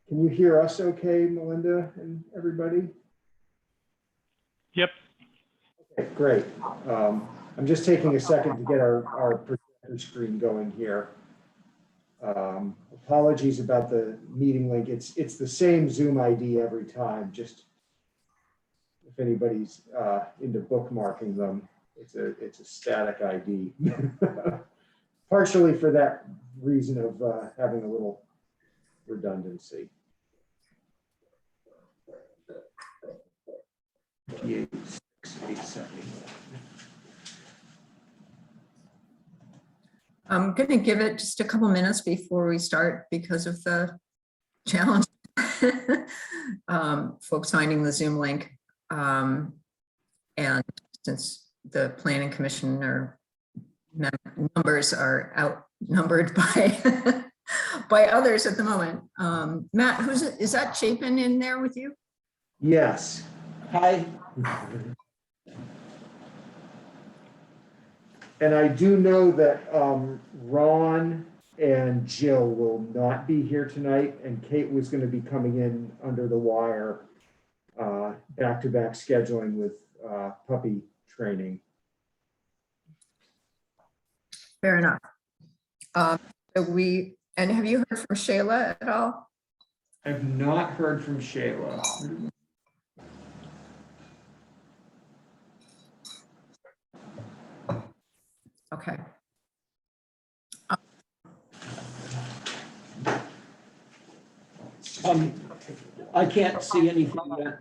Can you hear us okay, Melinda and everybody? Yep. Okay, great. I'm just taking a second to get our projector screen going here. Apologies about the meeting link. It's the same Zoom ID every time, just if anybody's into bookmarking them, it's a static ID. Partially for that reason of having a little redundancy. 58,687. I'm going to give it just a couple minutes before we start because of the challenge. Folks finding the Zoom link. And since the Planning Commission numbers are outnumbered by by others at the moment. Matt, is that Chapin in there with you? Yes. Hi. And I do know that Ron and Jill will not be here tonight, and Kate was going to be coming in under the wire, back-to-back scheduling with puppy training. Fair enough. And have you heard from Shayla at all? I've not heard from Shayla. Okay. I can't see anything yet,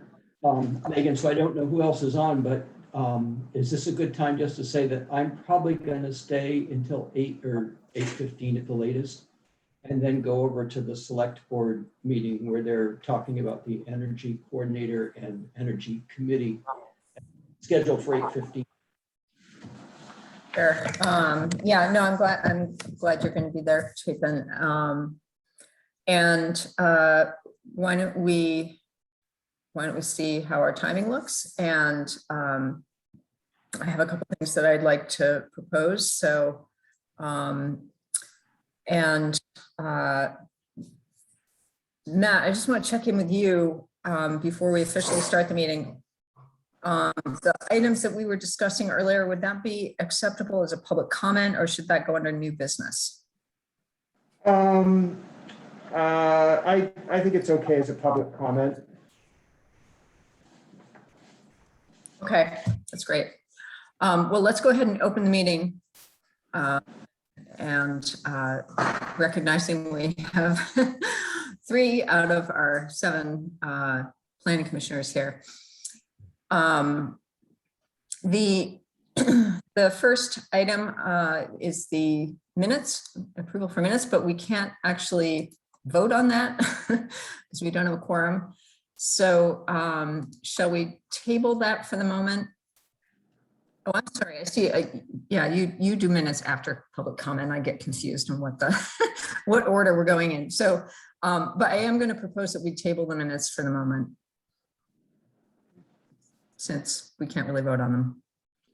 Megan, so I don't know who else is on, but is this a good time just to say that I'm probably going to stay until 8 or 8:15 at the latest, and then go over to the select board meeting where they're talking about the energy coordinator and energy committee scheduled for 8:15. Sure. Yeah, no, I'm glad you're going to be there, Chapin. And why don't we see how our timing looks? And I have a couple things that I'd like to propose. So, Matt, I just want to check in with you before we officially start the meeting. The items that we were discussing earlier, would that be acceptable as a public comment, or should that go under new business? I think it's okay as a public comment. Okay, that's great. Well, let's go ahead and open the meeting. Recognizing we have 3 out of our 7 planning commissioners here. The first item is the minutes, approval for minutes, but we can't actually vote on that because we don't have a quorum. So shall we table that for the moment? Oh, I'm sorry. I see. Yeah, you do minutes after public comment. I get confused on what what order we're going in. So, but I am going to propose that we table the minutes for the moment, since we can't really vote on them.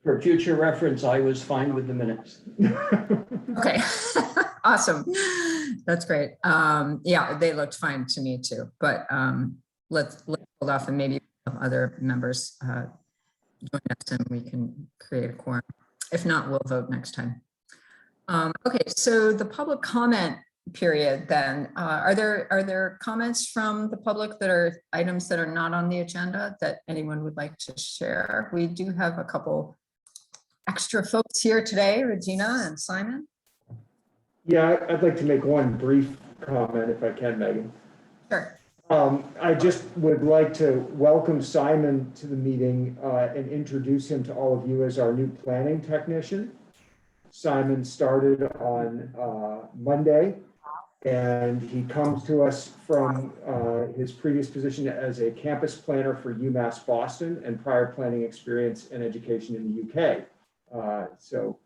For future reference, I was fine with the minutes. Okay, awesome. That's great. Yeah, they looked fine to me too, but let's hold off and maybe other members join us and we can create a quorum. If not, we'll vote next time. Okay, so the public comment period then, are there comments from the public that are items that are not on the agenda that anyone would like to share? We do have a couple extra folks here today, Regina and Simon. Yeah, I'd like to make one brief comment if I can, Megan. Sure. I just would like to welcome Simon to the meeting and introduce him to all of you as our new planning technician. Simon started on Monday, and he comes to us from his previous position as a campus planner for UMass Boston and prior planning experience and education in the UK. So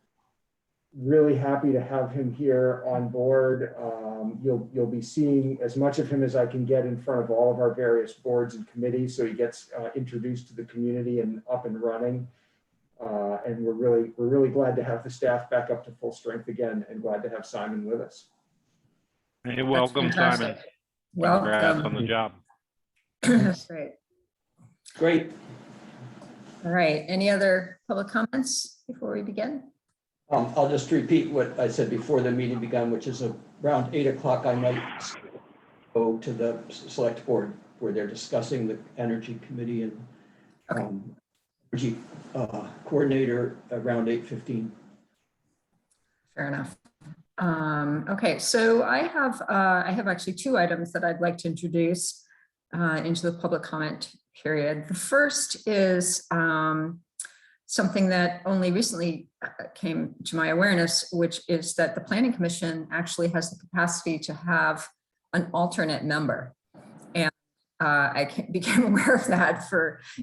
really happy to have him here on board. You'll be seeing as much of him as I can get in front of all of our various boards and committees, so he gets introduced to the community and up and running. And we're really glad to have the staff back up to full strength again, and glad to have Simon with us. Hey, welcome, Simon. Fantastic. Welcome. Congrats on the job. That's great. Great. All right. Any other public comments before we begin? I'll just repeat what I said before the meeting began, which is around 8 o'clock, I might go to the select board where they're discussing the energy committee and Okay. energy coordinator around 8:15. Fair enough. Okay, so I have actually two items that I'd like to introduce into the public comment period. The first is something that only recently came to my awareness, which is that the Planning Commission actually has the capacity to have an alternate member. And became aware of that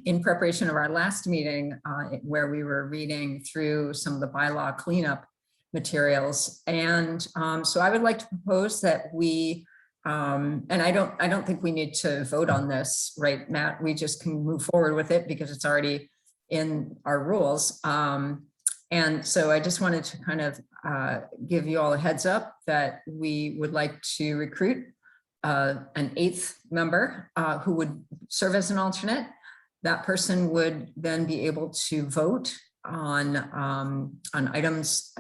in preparation of our last meeting where we were reading through some of the bylaw cleanup materials. And so I would like to propose that we, and I don't think we need to vote on this, right, Matt? We just can move forward with it because it's already in our rules. And so I just wanted to kind of give you all a heads up that we would like to recruit an 8th member who would serve as an alternate. That person would then be able to vote on items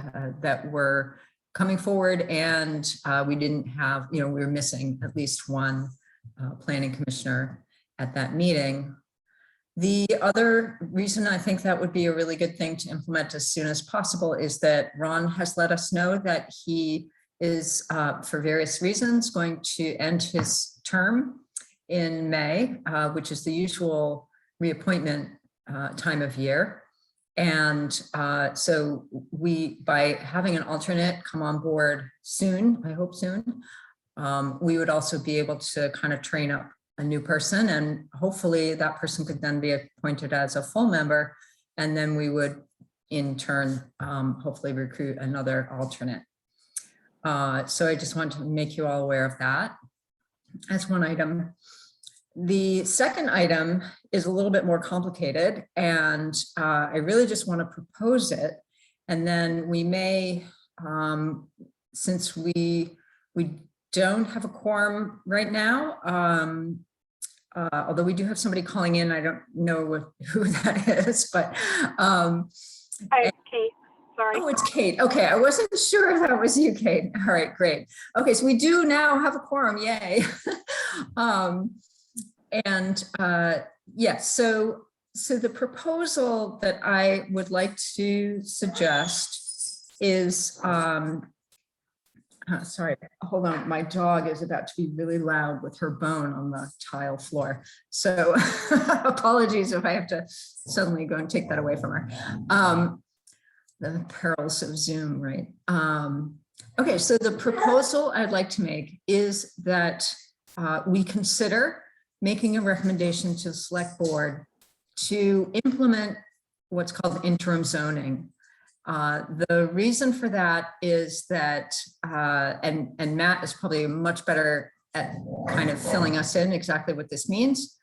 that were coming forward, and we didn't have, we were missing at least one planning commissioner at that meeting. The other reason I think that would be a really good thing to implement as soon as possible is that Ron has let us know that he is, for various reasons, going to end his term in May, which is the usual reappointment time of year. And so by having an alternate come on board soon, I hope soon, we would also be able to kind of train up a new person, and hopefully that person could then be appointed as a full member. And then we would in turn, hopefully recruit another alternate. So I just wanted to make you all aware of that as one item. The second item is a little bit more complicated, and I really just want to propose it. And then we may, since we don't have a quorum right now, although we do have somebody calling in, I don't know who that is, but. Hi, it's Kate. Sorry. Oh, it's Kate. Okay, I wasn't sure if that was you, Kate. All right, great. Okay, so we do now have a quorum, yay. Yes, so the proposal that I would like to suggest is, sorry, hold on, my dog is about to be really loud with her bone on the tile floor. So apologies if I have to suddenly go and take that away from her. The perils of Zoom, right? Okay, so the proposal I'd like to make is that we consider making a recommendation to the select board to implement what's called interim zoning. The reason for that is that, and Matt is probably much better at kind of filling us in exactly what this means.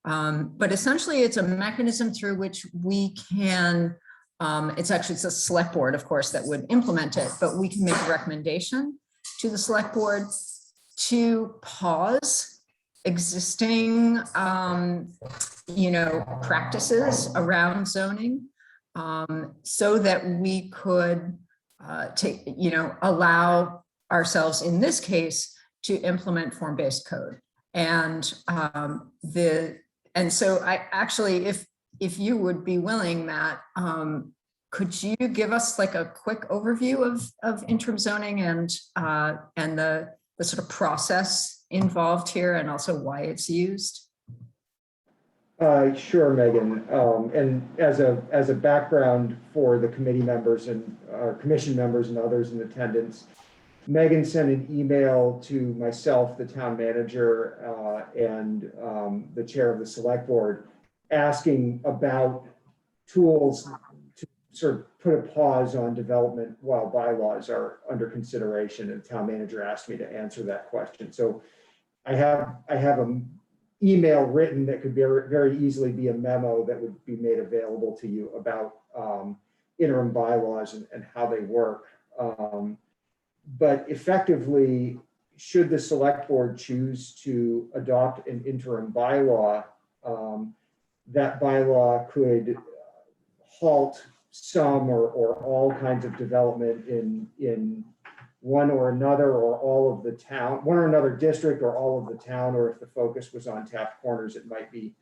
But essentially it's a mechanism through which we can, it's a select board, of course, that would implement it, but we can make a recommendation to the select board to pause existing, practices around zoning, so that we could allow ourselves, in this case, to implement form-based code. And so I actually, if you would be willing, Matt, could you give us like a quick overview of interim zoning and the sort of process involved here, and also why it's used? Sure, Megan. And as a background for the committee members and commission members and others in attendance, Megan sent an email to myself, the town manager, and the chair of the select board, asking about tools to sort of put a pause on development while bylaws are under consideration. And the town manager asked me to answer that question. So I have email written that could very easily be a memo that would be made available to you about interim bylaws and how they work. But effectively, should the select board choose to adopt an interim bylaw, that bylaw could halt some or all kinds of development in one or another or all of the town, one or another district or all of the town, or if the focus was on Taft Corners, it might be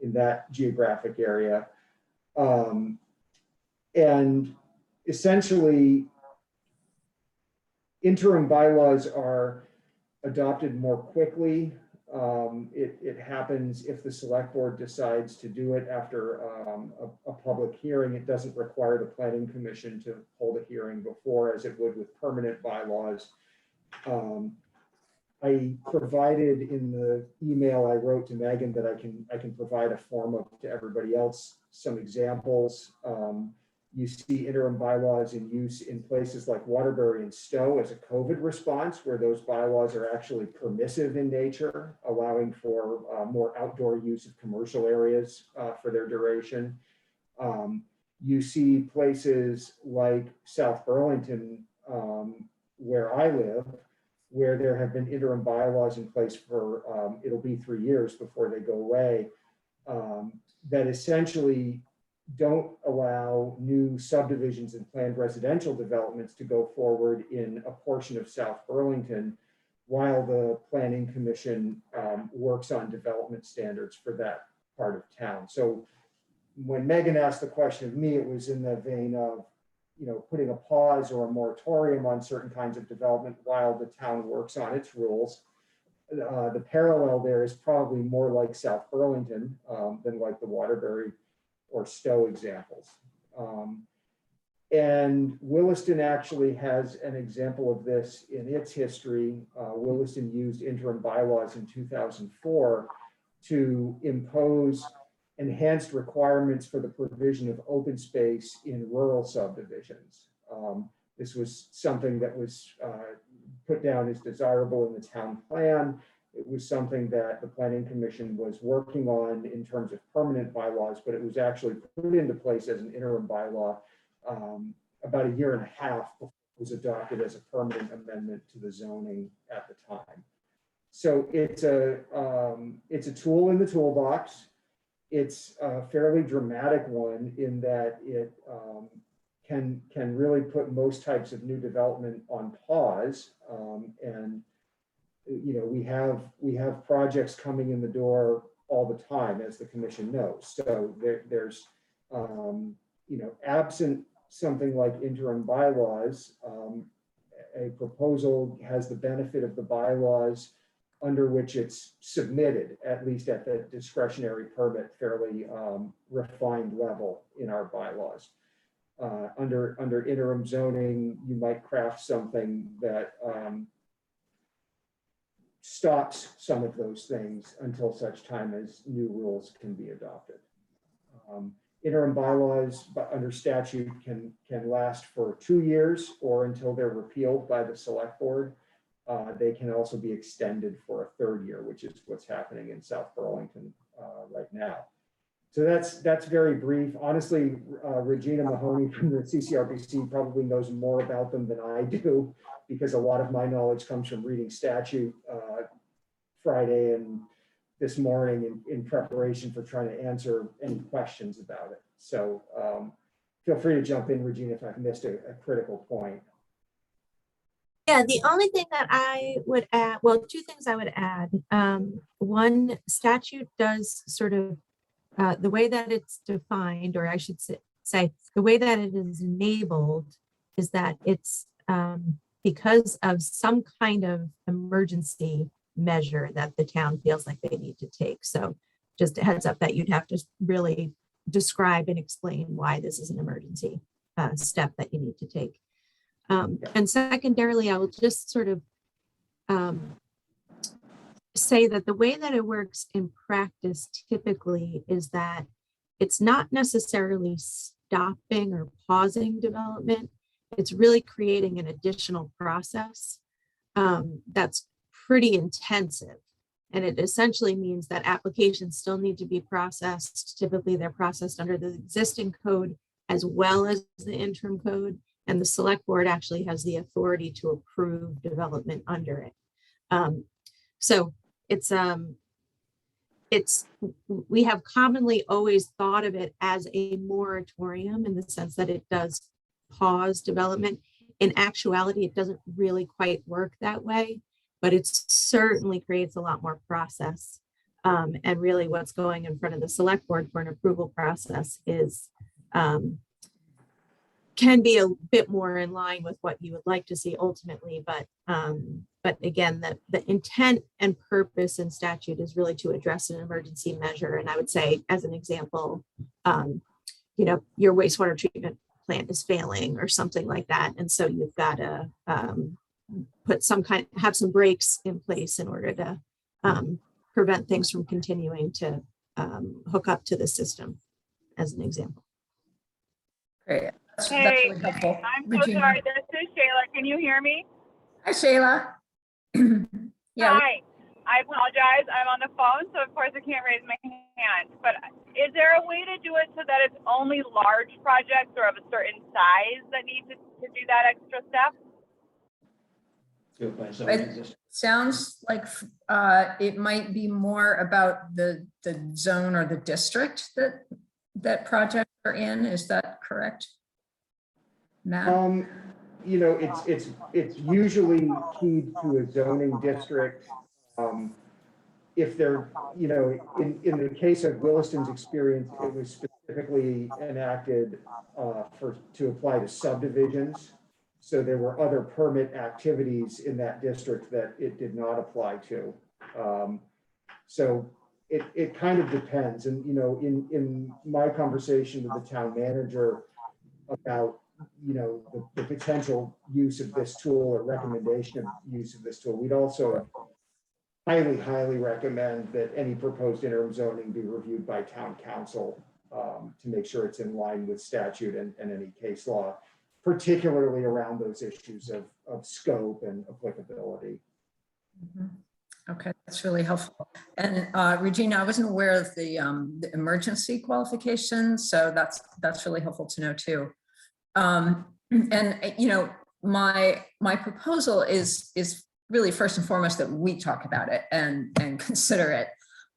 in that geographic area. And essentially, interim bylaws are adopted more quickly. It happens if the select board decides to do it after a public hearing. It doesn't require the planning commission to hold a hearing before, as it would with permanent bylaws. I provided in the email I wrote to Megan that I can provide a form of to everybody else some examples. You see interim bylaws in use in places like Waterbury and Stowe as a COVID response, where those bylaws are actually permissive in nature, allowing for more outdoor use of commercial areas for their duration. You see places like South Burlington, where I live, where there have been interim bylaws in place for, it'll be 3 years before they go away, that essentially don't allow new subdivisions and planned residential developments to go forward in a portion of South Burlington while the Planning Commission works on development standards for that part of town. So when Megan asked the question of me, it was in the vein of, you know, putting a pause or a moratorium on certain kinds of development while the town works on its rules. The parallel there is probably more like South Burlington than like the Waterbury or Stowe examples. And Williston actually has an example of this in its history. Williston used interim bylaws in 2004 to impose enhanced requirements for the provision of open space in rural subdivisions. This was something that was put down as desirable in the town plan. It was something that the Planning Commission was working on in terms of permanent bylaws, but it was actually put into place as an interim bylaw about 1.5 years before it was adopted as a permanent amendment to the zoning at the time. So it's a tool in the toolbox. It's a fairly dramatic one in that it can really put most types of new development on pause. And you know, we have projects coming in the door all the time, as the commission knows. So there's you know, absent something like interim bylaws, a proposal has the benefit of the bylaws under which it's submitted, at least at the discretionary permit, fairly refined level in our bylaws. Under interim zoning, you might craft something that stops some of those things until such time as new rules can be adopted. Interim bylaws under statute can last for 2 years or until they're repealed by the select board. They can also be extended for a 3rd year, which is what's happening in South Burlington right now. So that's very brief. Honestly, Regina Mahoney from the CCRPC probably knows more about them than I do, because a lot of my knowledge comes from reading statute Friday and this morning in preparation for trying to answer any questions about it. So feel free to jump in, Regina, if I've missed a critical point. Yeah, the only thing that I would add, well, 2 things I would add. One, statute does sort of, the way that it's defined, or I should say, the way that it is enabled is that it's because of some kind of emergency measure that the town feels like they need to take. So just a heads up that you'd have to really describe and explain why this is an emergency step that you need to take. And secondarily, I will just sort of say that the way that it works in practice typically is that it's not necessarily stopping or pausing development. It's really creating an additional process that's pretty intensive. And it essentially means that applications still need to be processed. Typically, they're processed under the existing code as well as the interim code. And the select board actually has the authority to approve development under it. So we have commonly always thought of it as a moratorium in the sense that it does pause development. In actuality, it doesn't really quite work that way, but it certainly creates a lot more process. And really what's going in front of the select board for an approval process is can be a bit more in line with what you would like to see ultimately, but again, the intent and purpose in statute is really to address an emergency measure. And I would say, as an example, your wastewater treatment plant is failing or something like that, and so you've got to have some breaks in place in order to prevent things from continuing to hook up to the system, as an example. Great. That's Hey, really helpful. I'm so Regina. sorry. This is Shayla. Can you hear me? Hi, Shayla. Yeah. Hi. I apologize. I'm on the phone, so of course I can't raise my hand. But is there a way to do it so that it's only large projects or of a certain size that need to do that extra step? Do it by zoning It district. sounds like it might be more about the zone or the district that projects are in. Is that correct, Matt? It's usually keyed to a zoning district. If they're, in the case of Williston's experience, it was specifically enacted to apply to subdivisions. So there were other permit activities in that district that it did not apply to. So it kind of depends. And, in my conversation with the town manager about, the potential use of this tool or recommendation of use of this tool, we'd also highly recommend that any proposed interim zoning be reviewed by town council to make sure it's in line with statute and any case law, particularly around those issues of scope and applicability. Mhm. Okay, that's really helpful. And Regina, I wasn't aware of the emergency qualifications, so that's really helpful to know too. And my proposal is really first and foremost that we talk about it and consider it.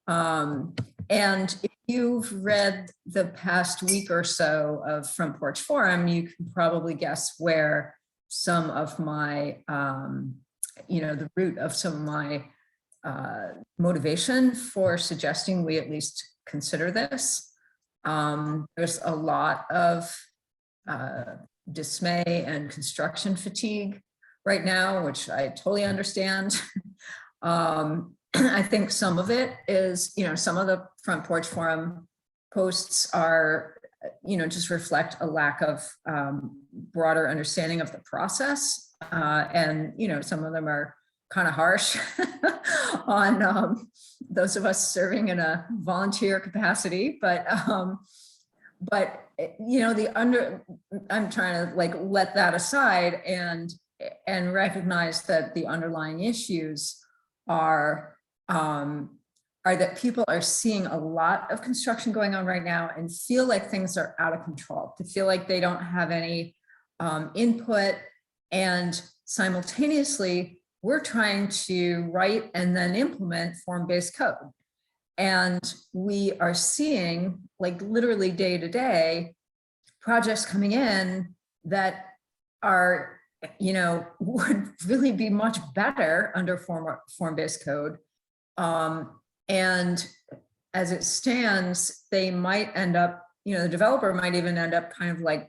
And if you've read the past week or so of Front Porch Forum, you can probably guess where some of my, the root of some of my motivation for suggesting we at least consider this. There's a lot of dismay and construction fatigue right now, which I totally understand. I think some of it is, some of the Front Porch Forum posts are, just reflect a lack of broader understanding of the process. And, some of them are kind of harsh on those of us serving in a volunteer capacity, but I'm trying to let that aside and recognize that the underlying issues are that people are seeing a lot of construction going on right now and feel like things are out of control, to feel like they don't have any input, and simultaneously we're trying to write and then implement form-based code. And we are seeing, literally day to day, projects coming in that are, would really be much better under form-based code. And as it stands, they might end up, the developer might even end up kind of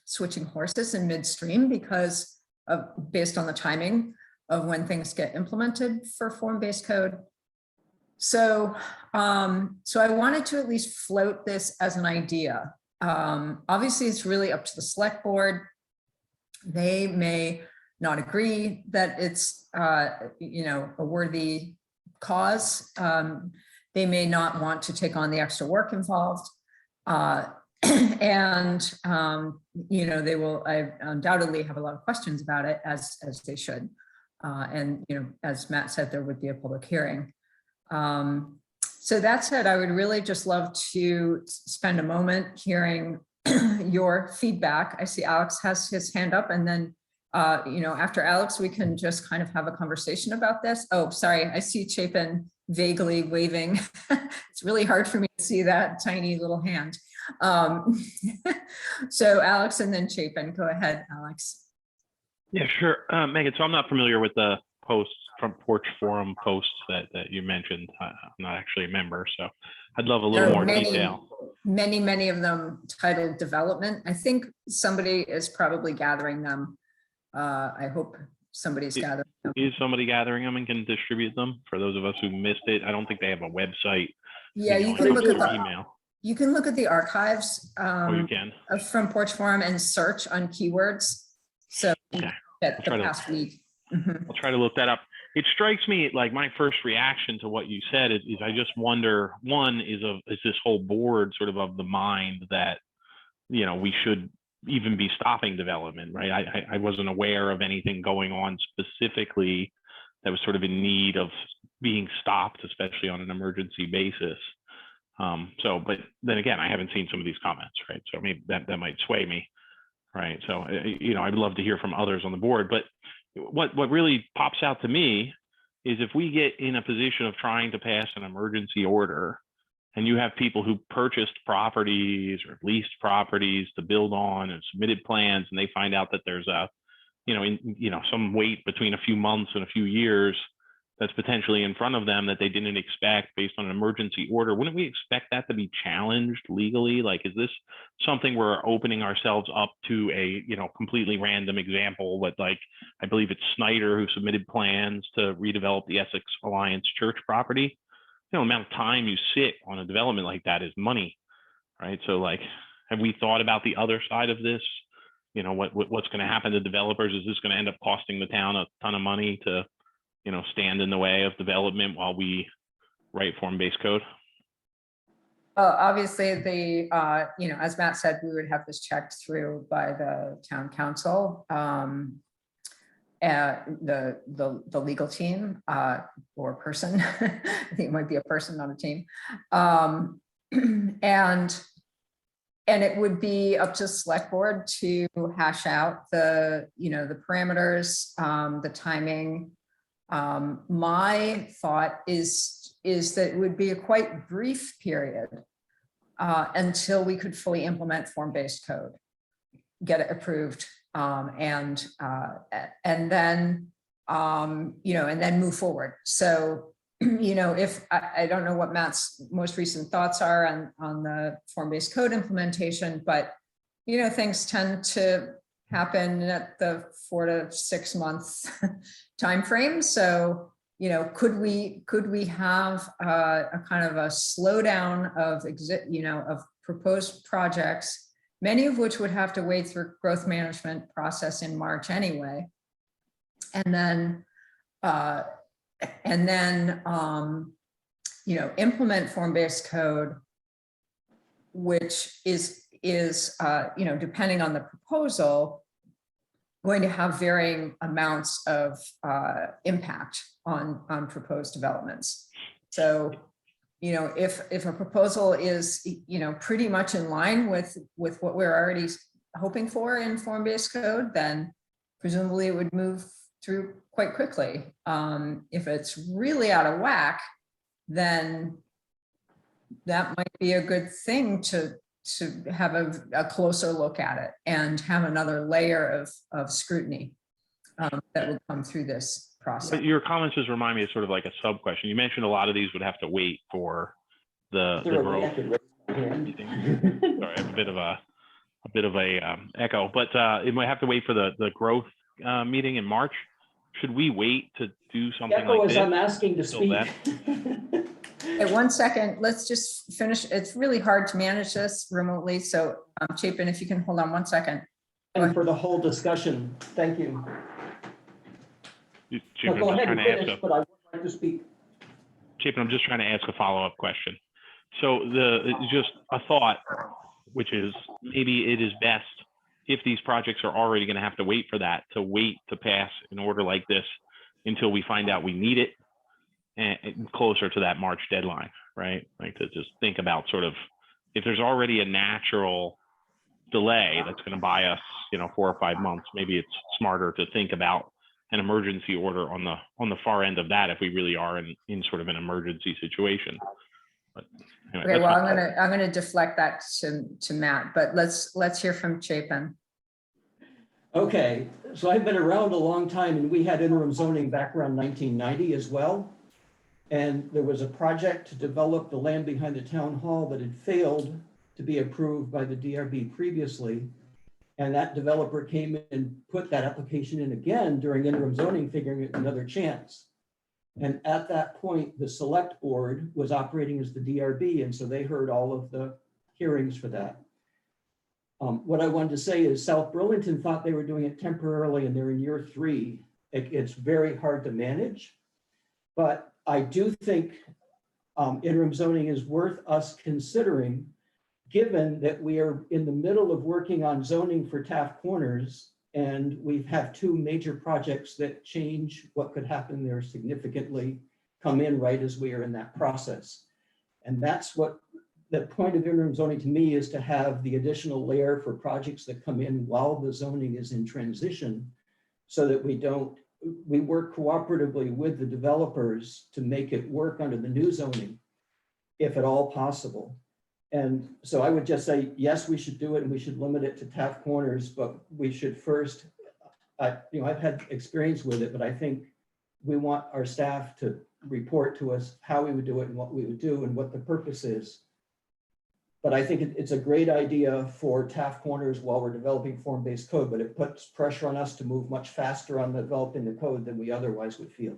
switching horses in midstream because based on the timing of when things get implemented for form-based code. So I wanted to at least float this as an idea. Obviously, it's really up to the select board. They may not agree that it's a worthy cause. They may not want to take on the extra work involved. And they will undoubtedly have a lot of questions about it, as they should. And as Matt said, there would be a public hearing. So that said, I would really just love to spend a moment hearing your feedback. I see Alex has his hand up, and then, after Alex, we can just kind of have a conversation about this. Oh, sorry, I see Chapin vaguely waving. It's really hard for me to see that tiny little hand. So Alex and then Chapin, go ahead, Alex. Yeah, sure. Megan, so I'm not familiar with the posts from Porch Forum posts that you mentioned. I'm not actually a member, so I'd love a little more detail. Many of them titled development. I think somebody is probably gathering them. I hope somebody's gathering them. Is somebody gathering them and can distribute them for those of us who missed it? I don't think they have a website. Yeah, you can look at the email. You can look at the archives You can. from Porch Forum and search on keywords. So Okay. the past week. I'll try to look that up. It strikes me like my first reaction to what you said is I just wonder, one, is this whole board sort of the mind that, we should even be stopping development, right? I wasn't aware of anything going on specifically that was sort of in need of being stopped, especially on an emergency basis. But then again, I haven't seen some of these comments, right? So maybe that might sway me, right? So, I'd love to hear from others on the board, but what really pops out to me is if we get in a position of trying to pass an emergency order and you have people who purchased properties or leased properties to build on and submitted plans, and they find out that there's some wait between a few months and a few years that's potentially in front of them that they didn't expect based on an emergency order, wouldn't we expect that to be challenged legally? Like, is this something we're opening ourselves up to a, completely random example, but like, I believe it's Snyder who submitted plans to redevelop the Essex Alliance Church property. The amount of time you sit on a development like that is money, right? So like, have we thought about the other side of this? What's going to happen to developers? Is this going to end up costing the town a ton of money to stand in the way of development while we write form-based code? Well, obviously, as Matt said, we would have this checked through by the town council, the legal team or person. I think it might be a person, not a team, and it would be up to select board to hash out the parameters, the timing. My thought is that it would be a quite brief period until we could fully implement form-based code, get it approved, and then move forward. So, if I don't know what Matt's most recent thoughts are on the form-based code implementation, but things tend to happen at the 4 to 6 month time frame. So, could we have a kind of a slowdown of of proposed projects, many of which would have to wait through growth management process in March anyway, and then implement form-based code, which is depending on the proposal, going to have varying amounts of impact on proposed developments. So, if a proposal is, pretty much in line with what we're already hoping for in form-based code, then presumably it would move through quite quickly. If it's really out of whack, then that might be a good thing to have a closer look at it and have another layer of scrutiny that will come through this process. But your comments just remind me of sort of like a sub question. You mentioned a lot of these would have to wait for the growth. Sorry, I have a bit of a echo, but it might have to wait for the growth meeting in March. Should we wait to do something like this? I'm asking to speak. Hey, 1 second, let's just finish. It's really hard to manage this remotely. So Chapin, if you can hold on 1 second. And for the whole discussion, thank you. Chapin, Go ahead and finish, finish, but I would like to speak. Chapin, I'm just trying to ask a follow-up question. So just a thought, which is maybe it is best if these projects are already going to have to wait for that, to wait to pass an order like this until we find out we need it, and closer to that March deadline, right? Like to just think about sort of if there's already a natural delay that's going to buy us, 4 or 5 months, maybe it's smarter to think about an emergency order on the far end of that if we really are in sort of an emergency situation. But anyway, Okay, well, fine. I'm gonna deflect that to Matt, but let's hear from Chapin. Okay, so I've been around a long time, and we had interim zoning back around 1990 as well. And there was a project to develop the land behind the town hall that had failed to be approved by the DRB previously. And that developer came in and put that application in again during interim zoning, figuring it another chance. And at that point, the select board was operating as the DRB, and so they heard all of the hearings for that. What I wanted to say is South Burlington thought they were doing it temporarily, and they're in year 3. It's very hard to manage, but I do think interim zoning is worth us considering, given that we are in the middle of working on zoning for Taft Corners, and we have 2 major projects that change what could happen there significantly come in right as we are in that process. And that's what the point of interim zoning to me is, to have the additional layer for projects that come in while the zoning is in transition, so that we work cooperatively with the developers to make it work under the new zoning, if at all possible. And so I would just say, yes, we should do it, and we should limit it to Taft Corners, but we should first, I've had experience with it, but I think we want our staff to report to us how we would do it and what we would do and what the purpose is. But I think it's a great idea for Taft Corners while we're developing form-based code, but it puts pressure on us to move much faster on developing the code than we otherwise would feel.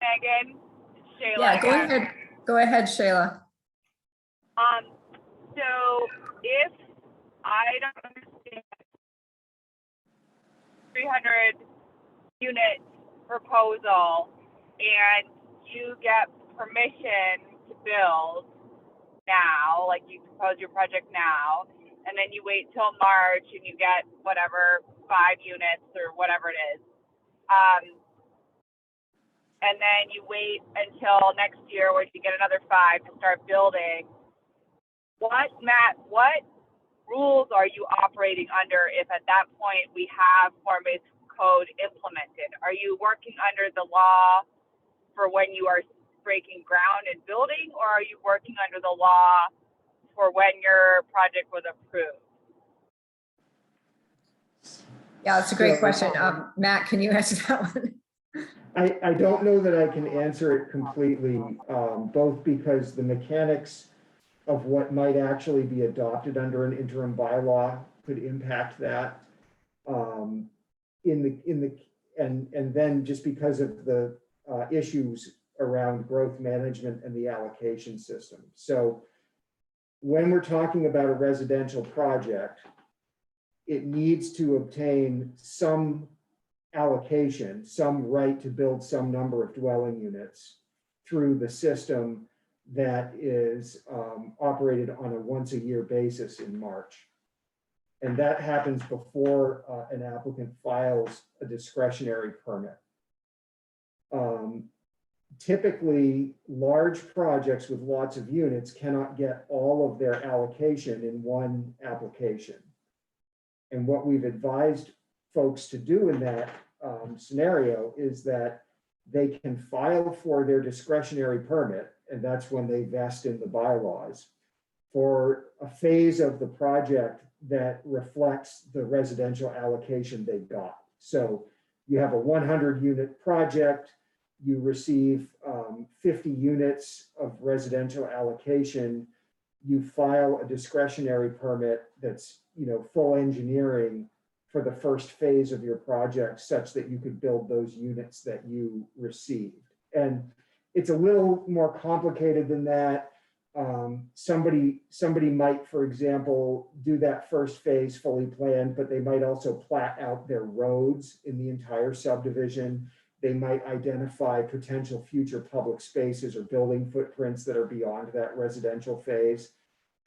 Megan, Shayla. Yeah, go ahead, Shayla. So if I don't understand 300 unit proposal and you get permission to build now, like you propose your project now, and then you wait till March and you get whatever 5 units or whatever it is. And then you wait until next year where you get another 5 to start building. Matt, what rules are you operating under if at that point we have form-based code implemented? Are you working under the law for when you are breaking ground and building, or are you working under the law for when your project was approved? Yeah, that's a great question. Matt, can you answer that one? I don't know that I can answer it completely, both because the mechanics of what might actually be adopted under an interim bylaw could impact that. And then just because of the issues around growth management and the allocation system. So when we're talking about a residential project, it needs to obtain some allocation, some right to build some number of dwelling units through the system that is operated on a once-a-year basis in March. And that happens before an applicant files a discretionary permit. Typically, large projects with lots of units cannot get all of their allocation in one application. And what we've advised folks to do in that scenario is that they can file for their discretionary permit, and that's when they vest in the bylaws, for a phase of the project that reflects the residential allocation they got. So you have a 100 unit project, you receive 50 units of residential allocation, you file a discretionary permit that's full engineering for the first phase of your project such that you could build those units that you received. And it's a little more complicated than that. Somebody might, for example, do that first phase fully planned, but they might also plat out their roads in the entire subdivision. They might identify potential future public spaces or building footprints that are beyond that residential phase.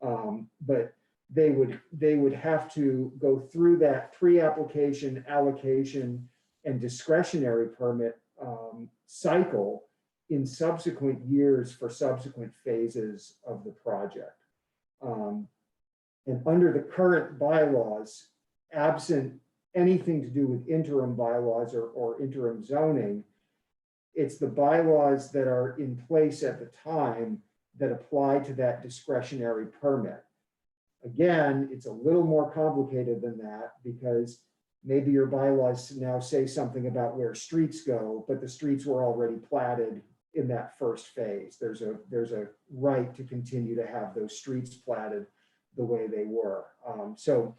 But they would have to go through that pre-application, allocation, and discretionary permit cycle in subsequent years for subsequent phases of the project. And under the current bylaws, absent anything to do with interim bylaws or interim zoning, it's the bylaws that are in place at the time that apply to that discretionary permit. Again, it's a little more complicated than that because maybe your bylaws now say something about where streets go, but the streets were already platted in that first phase. There's a right to continue to have those streets platted the way they were. So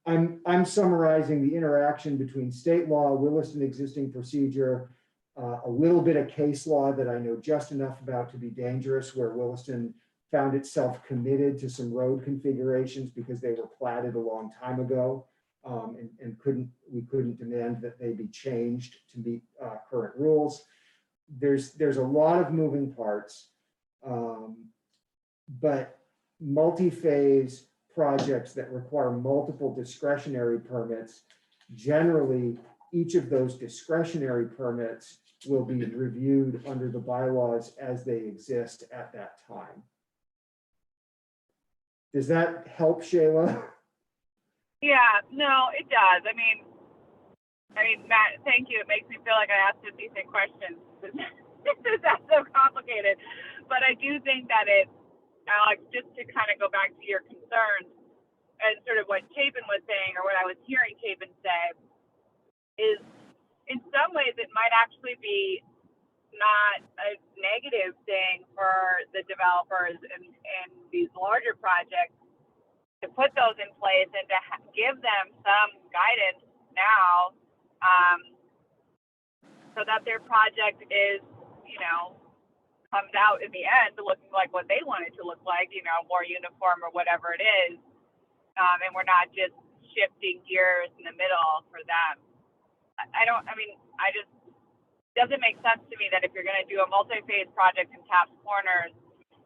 I'm summarizing the interaction between state law, Williston existing procedure, a little bit of case law that I know just enough about to be dangerous, where Williston found itself committed to some road configurations because they were platted a long time ago, and we couldn't demand that they be changed to meet current rules. There's a lot of moving parts, but multi-phase projects that require multiple discretionary permits, generally each of those discretionary permits will be reviewed under the bylaws as they exist at that time. Does that help, Shayla? Yeah, no, it does. I mean, Matt, thank you. It makes me feel like I asked a decent question. This is not so complicated, but I do think that it, Alex, just to kind of go back to your concerns and sort of what Chapin was saying, or what I was hearing Chapin say, is in some ways it might actually be not a negative thing for the developers in these larger projects to put those in place and to give them some guidance now, so that their project is, comes out in the end looking like what they want it to look like, more uniform or whatever it is. And we're not just shifting gears in the middle for them. Doesn't make sense to me that if you're going to do a multi-phase project in Taps Corners,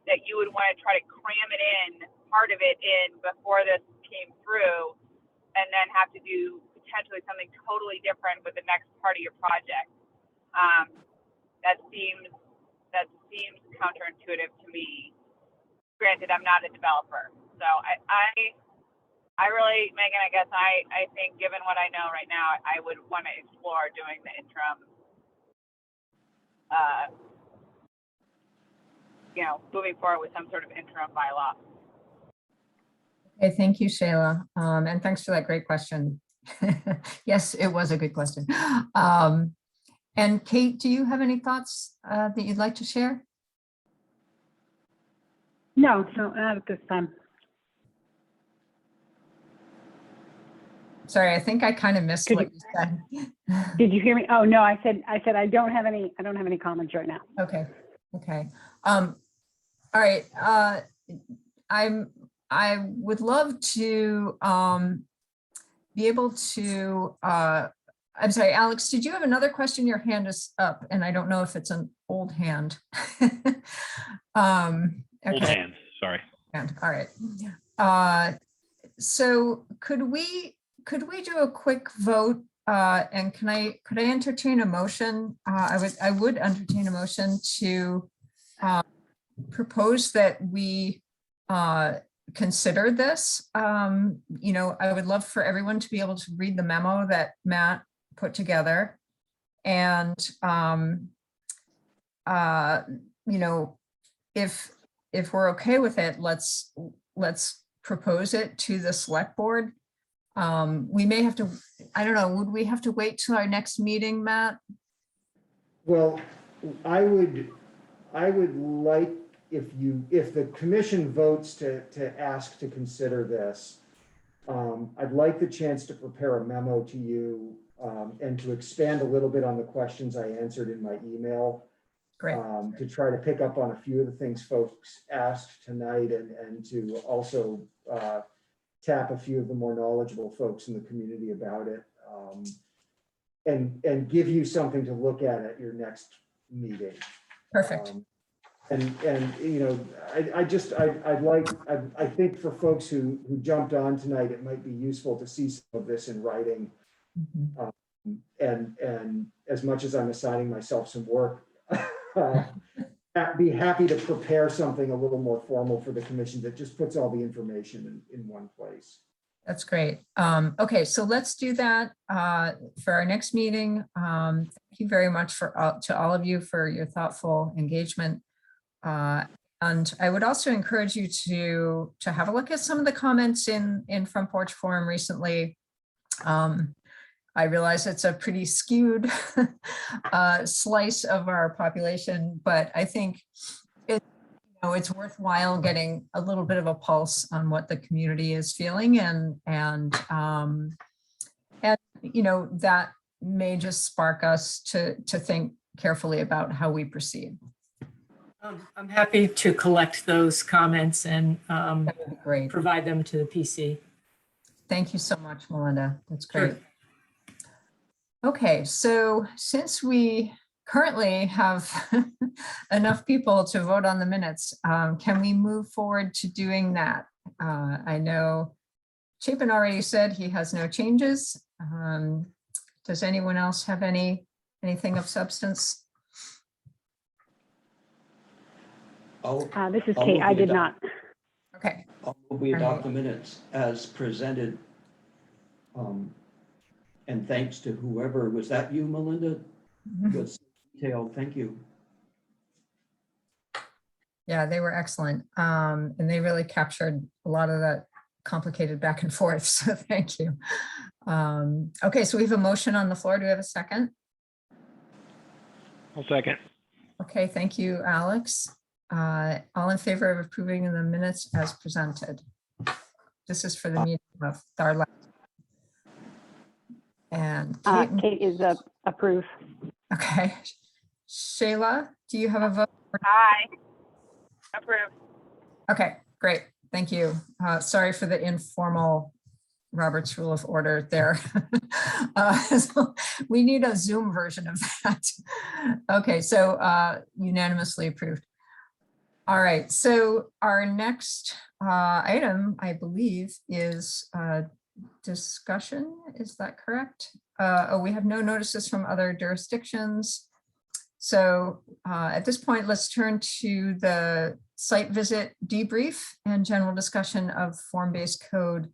that you would want to try to cram it in, part of it in before this came through, and then have to do potentially something totally different with the next part of your project. That seems counterintuitive to me. Granted, I'm not a developer, so I really, Megan, I guess I think given what I know right now, I would want to explore doing the interim, moving forward with some sort of interim bylaw. Okay, thank you, Shayla. And thanks for that great question. Yes, it was a good question. And Kate, do you have any thoughts that you'd like to share? No, not at this time. Sorry, I think I kind of missed what you said. Did you hear me? Oh no, I said I don't have any comments right now. Okay. All right. I would love to be able to. I'm sorry, Alex. Did you have another question? Your hand is up, and I don't know if it's an old hand. Okay. Old hand. Sorry. All right. So could we do a quick vote? And could I entertain a motion? I would entertain a motion to propose that we consider this. I would love for everyone to be able to read the memo that Matt put together, and if we're okay with it, let's propose it to the select board. We may have to, I don't know, would we have to wait till our next meeting, Matt? Well, I would like, if the commission votes to ask to consider this, I'd like the chance to prepare a memo to you and to expand a little bit on the questions I answered in my email. Great. To try to pick up on a few of the things folks asked tonight, and to also tap a few of the more knowledgeable folks in the community about it, and give you something to look at your next meeting. Perfect. I think for folks who jumped on tonight, it might be useful to see some of this in writing. Mhm. and as much as I'm assigning myself some work, I'd be happy to prepare something a little more formal for the commission that just puts all the information in one place. That's great. Okay, so let's do that for our next meeting. Thank you very much to all of you for your thoughtful engagement. And I would also encourage you to have a look at some of the comments in Front Porch Forum recently. I realize it's a pretty skewed slice of our population, but I think it's worthwhile getting a little bit of a pulse on what the community is feeling, and that may just spark us to think carefully about how we proceed. I'm happy to collect those comments and That would be great. provide them to the PC. Thank you so much, Melinda. That's Sure. great. Okay, so since we currently have enough people to vote on the minutes, can we move forward to doing that? I know Chapin already said he has no changes. Does anyone else have anything of substance? This is I'll Kate. move I we did adopt- not. Okay, We adopt Right. the minutes as presented. And thanks to whoever, was that you, Melinda? With detail, thank you. yeah, they were excellent. And they really captured a lot of that complicated back and forth, so thank you. Okay, so we have a motion on the floor. Do we have a second? I'll second. Okay, thank you, Alex. All in favor of approving the minutes as presented? This is for the meeting of our last. And Kate, Kate is approved. okay. Shayla, do you have a vote? Aye. Approved. Okay, great. Thank you. Sorry for the informal Robert's Rule of Order there. So we need a Zoom version of that. Okay, so unanimously approved. All right, so our next item, I believe, is discussion. Is that correct? Oh, we have no notices from other jurisdictions. So at this point, let's turn to the site visit debrief and general discussion of form-based code.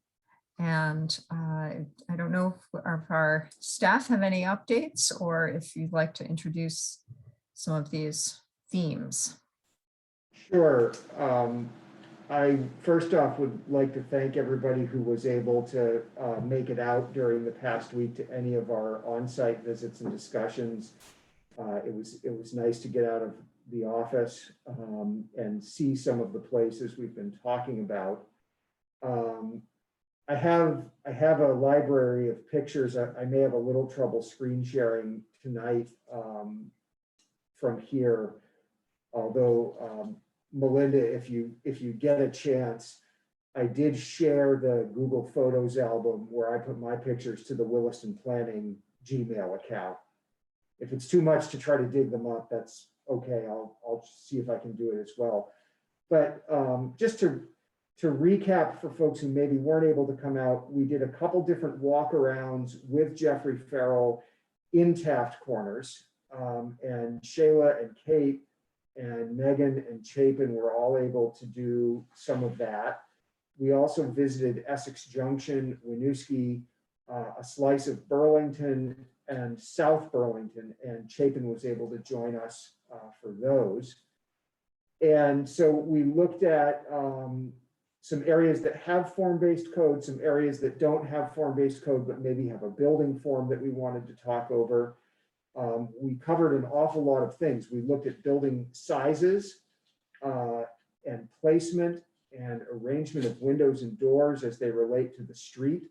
And I don't know if our staff have any updates or if you'd like to introduce some of these themes. Sure. I first off would like to thank everybody who was able to make it out during the past week to any of our on-site visits and discussions. It was nice to get out of the office and see some of the places we've been talking about. I have a library of pictures. I may have a little trouble screen sharing tonight from here, although Melinda, if you get a chance, I did share the Google Photos album where I put my pictures to the Williston Planning Gmail account. If it's too much to try to dig them up, that's okay. I'll see if I can do it as well. But just to recap for folks who maybe weren't able to come out, we did a couple different walkarounds with Jeffrey Farrell in Taft Corners, and Shayla and Kate and Megan and Chapin were all able to do some of that. We also visited Essex Junction, Winooski, a slice of Burlington and South Burlington, and Chapin was able to join us for those. And so we looked at some areas that have form-based code, some areas that don't have form-based code, but maybe have a building form that we wanted to talk over. We covered an awful lot of things. We looked at building sizes and placement and arrangement of windows and doors as they relate to the street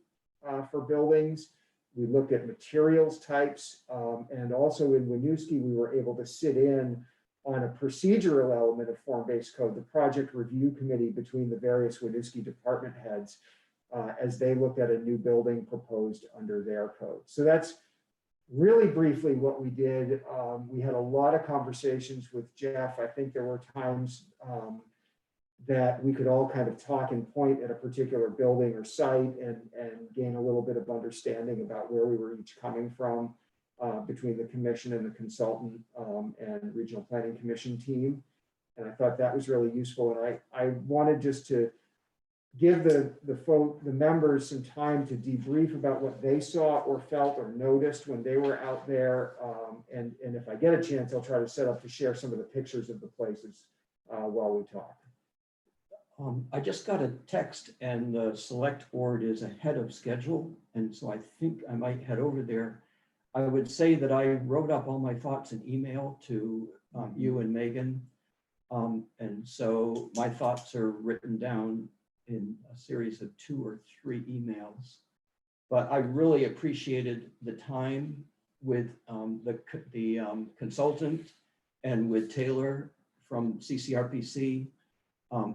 for buildings. We looked at materials types, and also in Winooski, we were able to sit in on a procedural element of form-based code, the project review committee between the various Winooski department heads as they looked at a new building proposed under their code. So that's really briefly what we did. We had a lot of conversations with Jeff. I think there were times that we could all kind of talk and point at a particular building or site and gain a little bit of understanding about where we were each coming from between the commission and the consultant and regional planning commission team. And I thought that was really useful. And I wanted just to give the members some time to debrief about what they saw or felt or noticed when they were out there. And if I get a chance, I'll try to set up to share some of the pictures of the places while we talk. I just got a text and the select board is ahead of schedule. And so I think I might head over there. I would say that I wrote up all my thoughts in email to you and Megan. And so my thoughts are written down in a series of 2 or 3 emails. But I really appreciated the time with the consultant and with Taylor from CCRPC.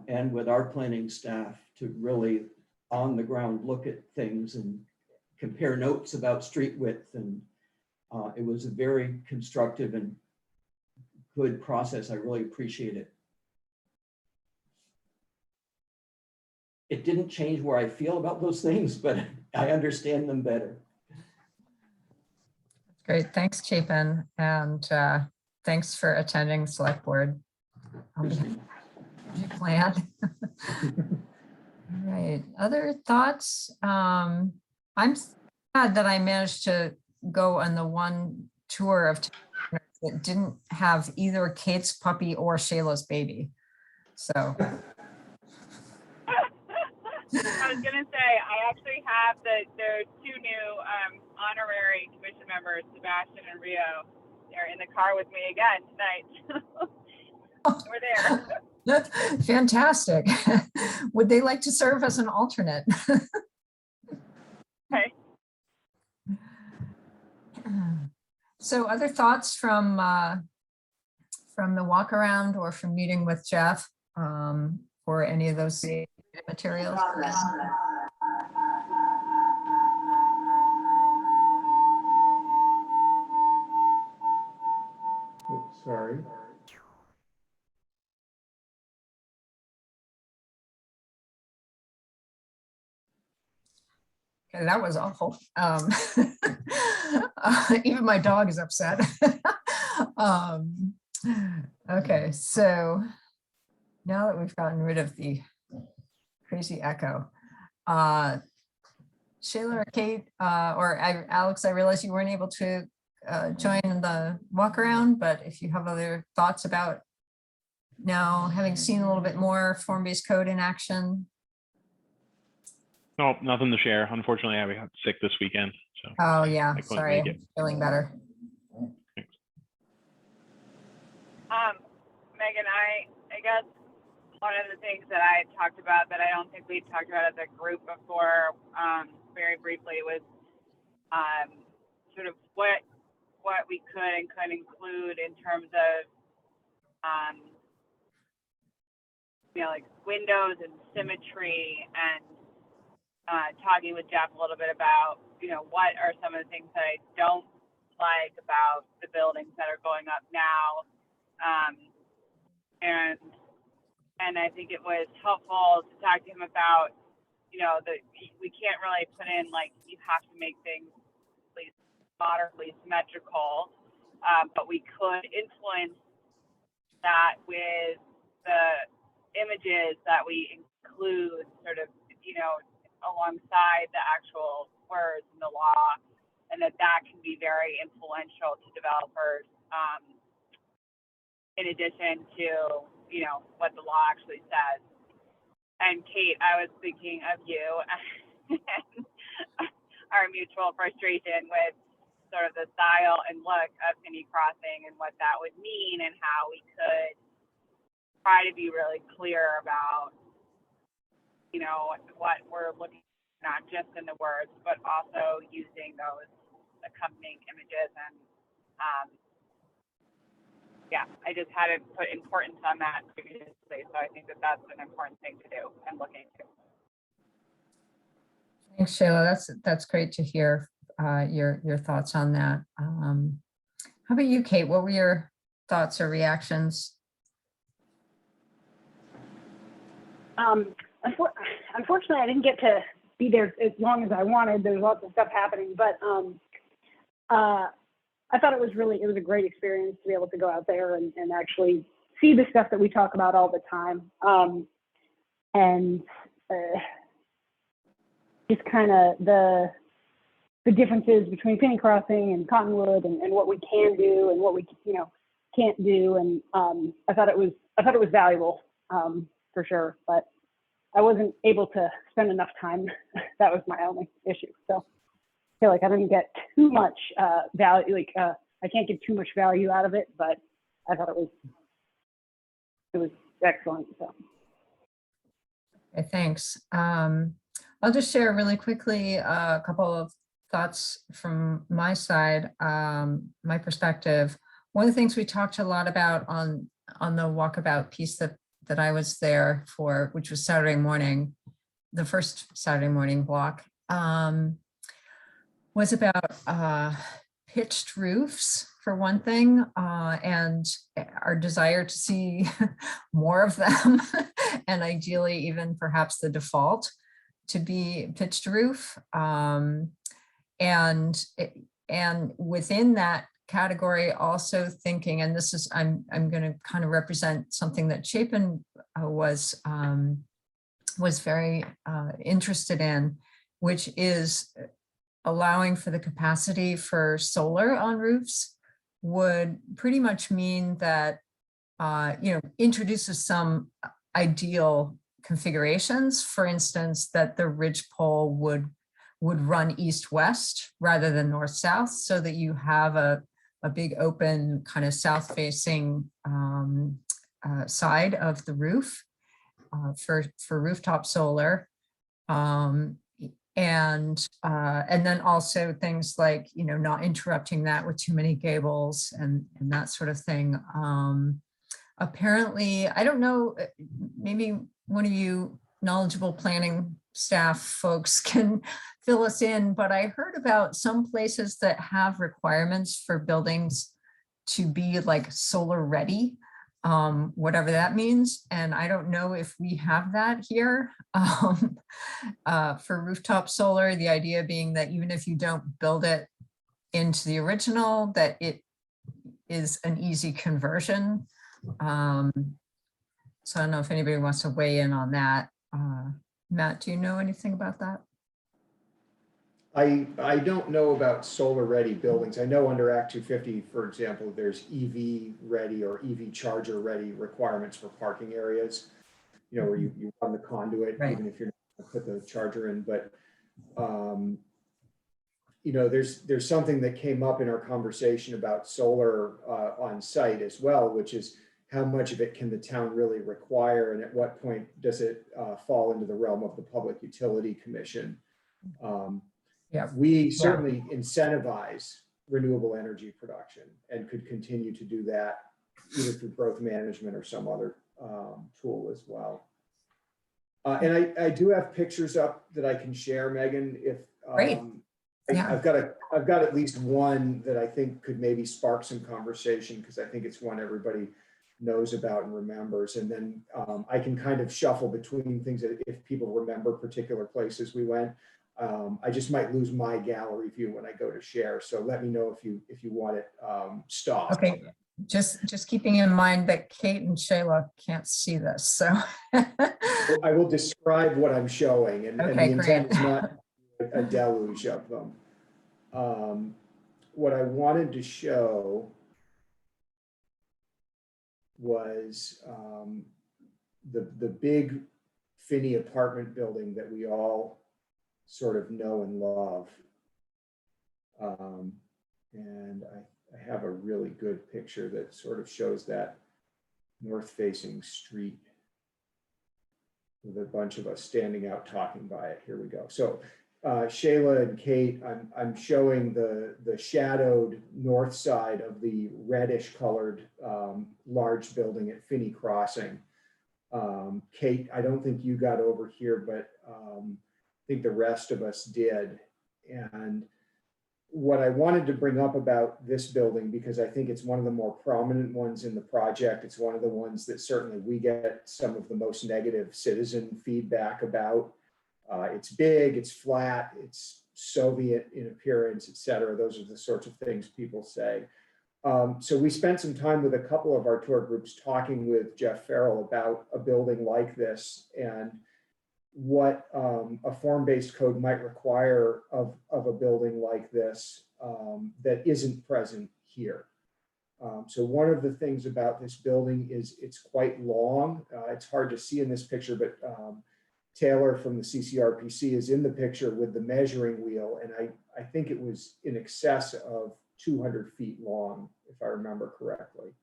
And with our planning staff to really on the ground look at things and compare notes about street width. And it was a very constructive and good process. I really appreciate it. It didn't change where I feel about those things, but I understand them better. Great. Thanks, Chapin. And thanks for attending select board. You planned. All right. Other thoughts? I'm glad that I managed to go on the one tour of that didn't have either Kate's puppy or Shayla's baby. So. I was gonna say, I actually have there are 2 new honorary commission members, Sebastian and Rio. They're in the car with me again tonight. We're there. Fantastic. Would they like to serve as an alternate? Okay. So other thoughts from the walk around or from meeting with Jeff or any of those materials? Oops, sorry. Okay, that was awful. Even my dog is upset. Okay, so now that we've gotten rid of the crazy echo, Shayla or Kate or Alex, I realize you weren't able to join the walk around, but if you have other thoughts about now having seen a little bit more form-based code in action. No, nothing to share. Unfortunately, I got sick this weekend. So Oh yeah, I couldn't sorry, make it. feeling better. Thanks. Megan, I guess one of the things that I talked about that I don't think we talked about as a group before, very briefly, was sort of what we could and couldn't include in terms of like windows and symmetry, and talking with Jeff a little bit about what are some of the things that I don't like about the buildings that are going up now, and I think it was helpful to talk to him about we can't really put in like you have to make things at least moderately symmetrical, but we could influence that with the images that we include sort of alongside the actual words in the law, and that can be very influential to developers, in addition to what the law actually says. And Kate, I was thinking of you and our mutual frustration with sort of the style and look of Finney Crossing and what that would mean, and how we could try to be really clear about what we're looking at, not just in the words, but also using those accompanying images. And I just hadn't put importance on that previously, so I think that that's an important thing to do and look into. Thanks, Shayla. That's great to hear your thoughts on that. How about you, Kate? What were your thoughts or reactions? Unfortunately, I didn't get to be there as long as I wanted. There's lots of stuff happening, but I thought it was a great experience to be able to go out there and actually see the stuff that we talk about all the time. And just kind of the differences between Penny Crossing and Cottonwood and what we can do and what we can't do. And I thought it was valuable for sure, but I wasn't able to spend enough time. That was my only issue. So I feel like I didn't get too much value. I can't get too much value out of it, but I thought it was excellent. So. Okay, thanks. I'll just share really quickly a couple of thoughts from my side, my perspective. One of the things we talked a lot about on the walkabout piece that I was there for, which was Saturday morning, the first Saturday morning walk, was about pitched roofs for one thing, and our desire to see more of them, and ideally even perhaps the default to be pitched roof. And within that category, also thinking, and this is, I'm going to kind of represent something that Chapin was very interested in, which is allowing for the capacity for solar on roofs would pretty much mean that, introduces some ideal configurations. For instance, that the ridge pole would run east-west rather than north-south, so that you have a big open kind of south-facing side of the roof for rooftop solar. And then also things like, not interrupting that with too many gables and that sort of thing. Apparently, I don't know, maybe one of you knowledgeable planning staff folks can fill us in, but I heard about some places that have requirements for buildings to be like solar ready, whatever that means. And I don't know if we have that here for rooftop solar, the idea being that even if you don't build it into the original, that it is an easy conversion. So I don't know if anybody wants to weigh in on that. Matt, do you know anything about that? I don't know about solar ready buildings. I know under Act 250, for example, there's EV ready or EV charger ready requirements for parking areas, where you run the conduit, right, even if you're not going to put the charger in. But, there's something that came up in our conversation about solar on site as well, which is how much of it can the town really require, and at what point does it fall into the realm of the Public Utility Commission? Yeah, we certainly incentivize renewable energy production and could continue to do that either through growth management or some other tool as well. And I do have pictures up that I can share, Megan, if great. Yeah. I've got at least one that I think could maybe spark some conversation, because I think it's one everybody knows about and remembers. And then I can kind of shuffle between things if people remember particular places we went. I just might lose my gallery view when I go to share. So let me know if you want it stopped. Okay, just keeping in mind that Kate and Shayla can't see this, so. I will describe what I'm showing, and the intent great. is not a deluge of them. What I wanted to show was the big Finney apartment building that we all sort of know and love. And I have a really good picture that sort of shows that north-facing street with a bunch of us standing out talking by it. Here we go. So Shayla and Kate, I'm showing the shadowed north side of the reddish colored large building at Finney Crossing. Kate, I don't think you got over here, but I think the rest of us did. And what I wanted to bring up about this building, because I think it's one of the more prominent ones in the project. It's one of the ones that certainly we get some of the most negative citizen feedback about. It's big, it's flat, it's Soviet in appearance, et cetera. Those are the sorts of things people say. So we spent some time with a couple of our tour groups talking with Jeff Farrell about a building like this and what a form-based code might require of a building like this that isn't present here. So one of the things about this building is it's quite long. It's hard to see in this picture, but Taylor from the CCRPC is in the picture with the measuring wheel, and I think it was in excess of 200 feet long, if I remember correctly.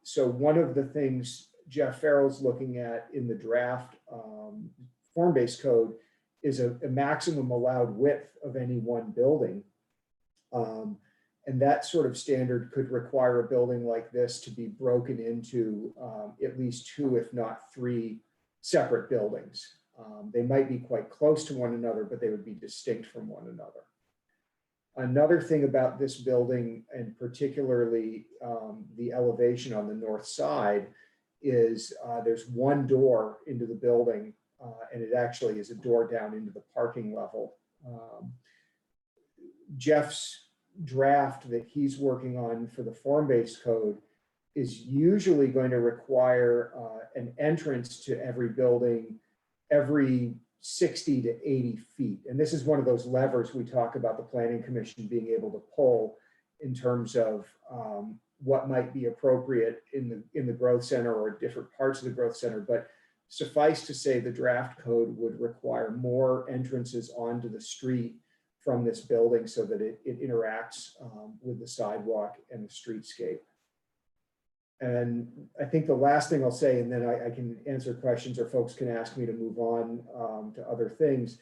So one of the things Jeff Farrell's looking at in the draft form-based code is a maximum allowed width of any one building. And that sort of standard could require a building like this to be broken into at least 2, if not 3 separate buildings. They might be quite close to one another, but they would be distinct from one another. Another thing about this building, and particularly the elevation on the north side, is there's one door into the building, and it actually is a door down into the parking level. Jeff's draft that he's working on for the form-based code is usually going to require an entrance to every building every 60 to 80 feet. And this is one of those levers we talk about the Planning Commission being able to pull in terms of what might be appropriate in the growth center or different parts of the growth center. But suffice to say, the draft code would require more entrances onto the street from this building so that it interacts with the sidewalk and the streetscape. And I think the last thing I'll say, and then I can answer questions or folks can ask me to move on to other things,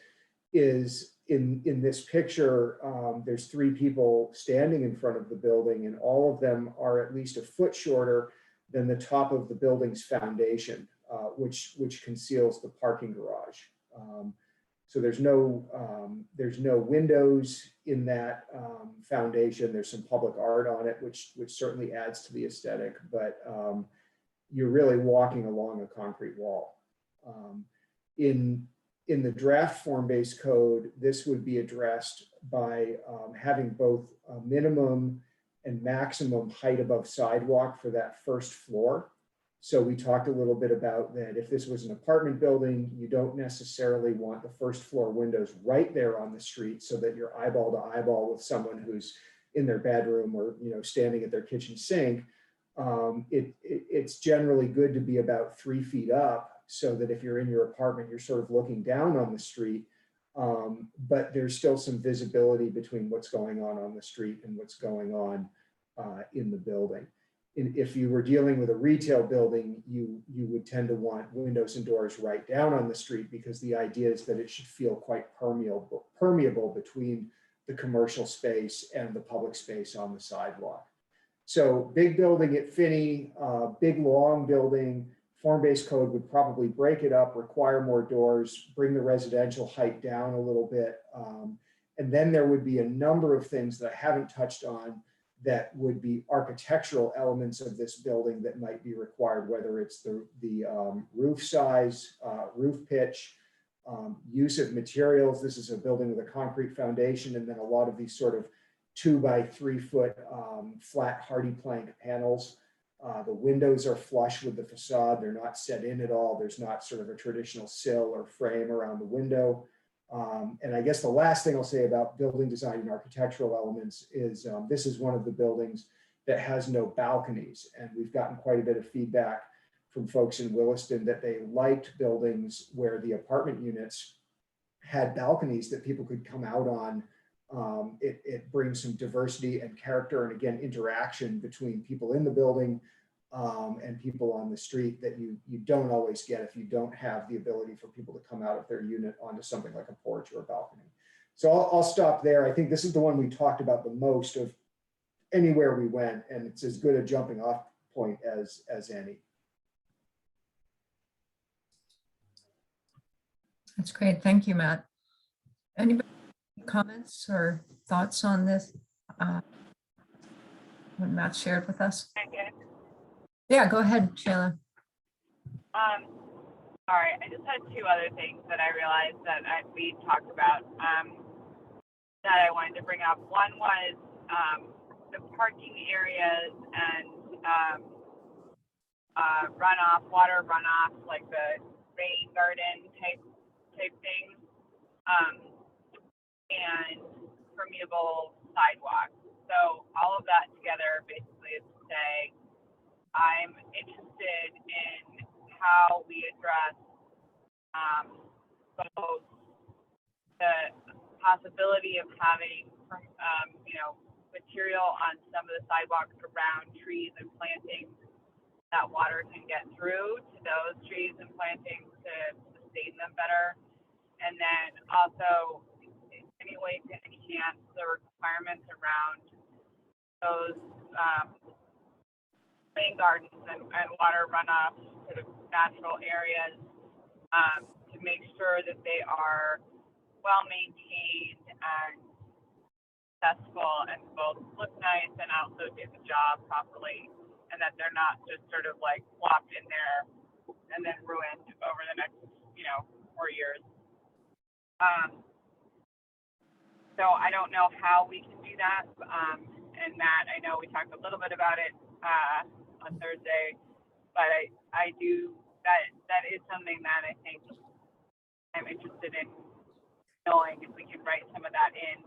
is in this picture, there's 3 people standing in front of the building, and all of them are at least a foot shorter than the top of the building's foundation, which conceals the parking garage. So there's no windows in that foundation. There's some public art on it, which certainly adds to the aesthetic, but you're really walking along a concrete wall. In the draft form-based code, this would be addressed by having both a minimum and maximum height above sidewalk for that first floor. So we talked a little bit about that if this was an apartment building, you don't necessarily want the first floor windows right there on the street so that you're eyeball to eyeball with someone who's in their bedroom or standing at their kitchen sink. It's generally good to be about 3 feet up so that if you're in your apartment, you're sort of looking down on the street, but there's still some visibility between what's going on the street and what's going on in the building. If you were dealing with a retail building, you would tend to want windows and doors right down on the street because the idea is that it should feel quite permeable between the commercial space and the public space on the sidewalk. So big building at Finney, big long building, form-based code would probably break it up, require more doors, bring the residential height down a little bit. And then there would be a number of things that I haven't touched on that would be architectural elements of this building that might be required, whether it's the roof size, roof pitch, use of materials. This is a building with a concrete foundation, and then a lot of these sort of 2 by 3 foot flat hardy plank panels. The windows are flush with the facade. They're not set in at all. There's not sort of a traditional sill or frame around the window. And I guess the last thing I'll say about building design and architectural elements is this is one of the buildings that has no balconies. And we've gotten quite a bit of feedback from folks in Williston that they liked buildings where the apartment units had balconies that people could come out on. It brings some diversity and character and again, interaction between people in the building and people on the street that you don't always get if you don't have the ability for people to come out of their unit onto something like a porch or a balcony. So I'll stop there. I think this is the one we talked about the most of anywhere we went, and it's as good a jumping off point as any. That's great. Thank you, Matt. Anybody comments or thoughts on this? What Matt shared with us? Okay. Yeah, go ahead, Sheila. Sorry, I just had two other things that I realized that we talked about that I wanted to bring up. One was the parking areas and runoff, water runoff, like the rain garden type things, and permeable sidewalks. So all of that together basically is to say I'm interested in how we address both the possibility of having material on some of the sidewalks around trees and plantings that water can get through to those trees and plantings to sustain them better, and then also any way to enhance the requirements around those rain gardens and water runoff sort of natural areas to make sure that they are well maintained and successful and both look nice and also do the job properly, and that they're not just sort of like plopped in there and then ruined over the next 4 years. So I don't know how we can do that. And Matt, I know we talked a little bit about it on Thursday, but I do, that is something that I think I'm interested in knowing if we can write some of that in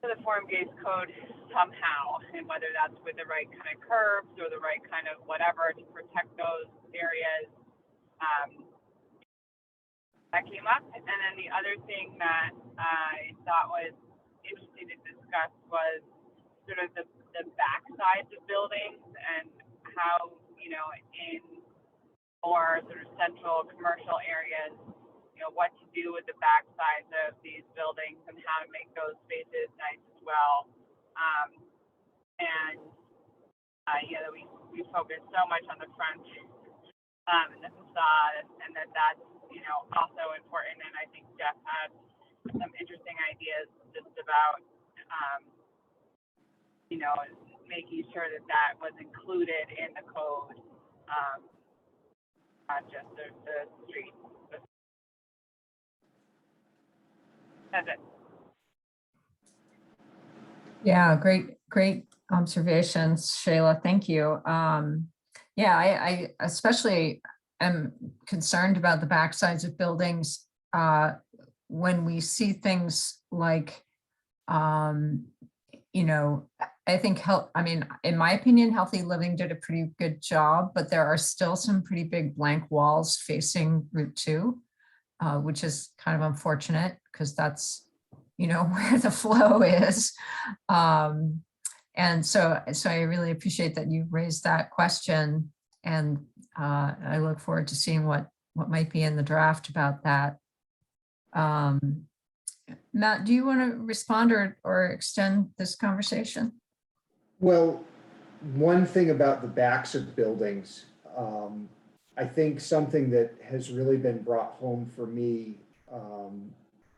to the form-based code somehow, and whether that's with the right kind of curbs or the right kind of whatever to protect those areas. That came up. And then the other thing that I thought was interesting to discuss was sort of the backsides of buildings and how, in more sort of central commercial areas, what to do with the backsides of these buildings and how to make those spaces nice as well. We focus so much on the front and the facade, and that's also important. And I think Jeff had some interesting ideas just about making sure that was included in the code, not just the streets. That's it. Yeah, great observations, Shayla. Thank you. Yeah, I especially am concerned about the backsides of buildings when we see things like, I think in my opinion, Healthy Living did a pretty good job, but there are still some pretty big blank walls facing Route 2, which is kind of unfortunate because that's, where the flow is. And so I really appreciate that you raised that question, and I look forward to seeing what might be in the draft about that. Matt, do you want to respond or extend this conversation? Well, one thing about the backs of buildings, I think something that has really been brought home for me,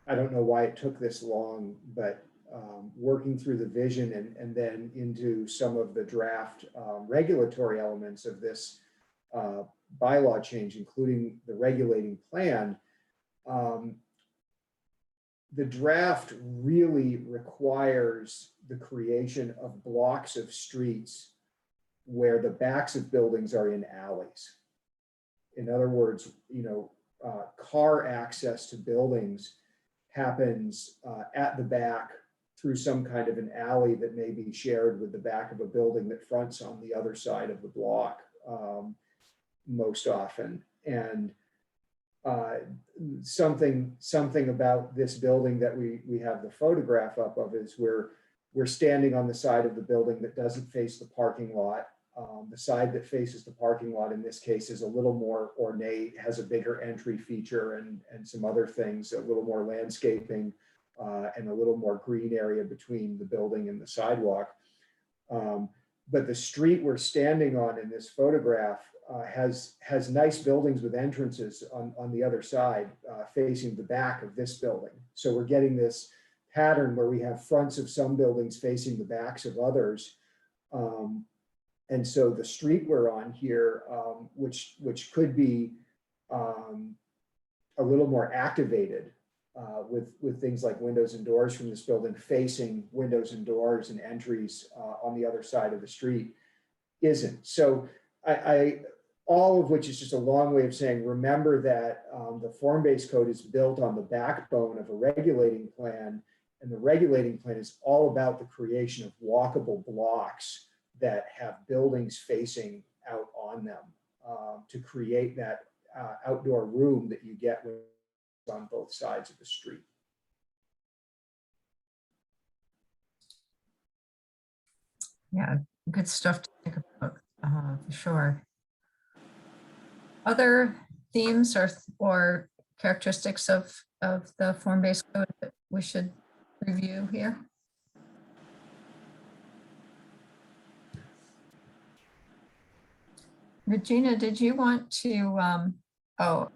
I don't know why it took this long, but working through the vision and then into some of the draft regulatory elements of this bylaw change, including the regulating plan, the draft really requires the creation of blocks of streets where the backs of buildings are in alleys. In other words, car access to buildings happens at the back through some kind of an alley that may be shared with the back of a building that fronts on the other side of the block most often. And something about this building that we have the photograph up of is we're standing on the side of the building that doesn't face the parking lot. The side that faces the parking lot in this case is a little more ornate, has a bigger entry feature and some other things, a little more landscaping and a little more green area between the building and the sidewalk. But the street we're standing on in this photograph has nice buildings with entrances on the other side, facing the back of this building. So we're getting this pattern where we have fronts of some buildings facing the backs of others. And so the street we're on here, which could be a little more activated with things like windows and doors from this building facing windows and doors and entries on the other side of the street, isn't. So all of which is just a long way of saying, remember that the form-based code is built on the backbone of a regulating plan, and the regulating plan is all about the creation of walkable blocks that have buildings facing out on them to create that outdoor room that you get on both sides of the street. Yeah, good stuff to think about for sure. Other themes or characteristics of the form-based code that we should review here? Regina, did you want to, oh,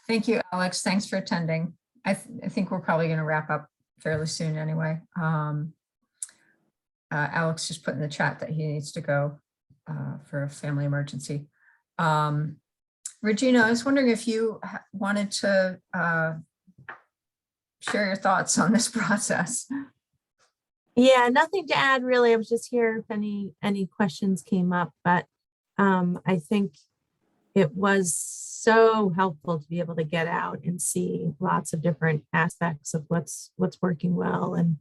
thank you, Alex. Thanks for attending. I think we're probably going to wrap up fairly soon anyway. Alex just put in the chat that he needs to go for a family emergency. Regina, I was wondering if you wanted to share your thoughts on this process. Yeah, nothing to add really. I was just here if any questions came up, but I think it was so helpful to be able to get out and see lots of different aspects of what's working well and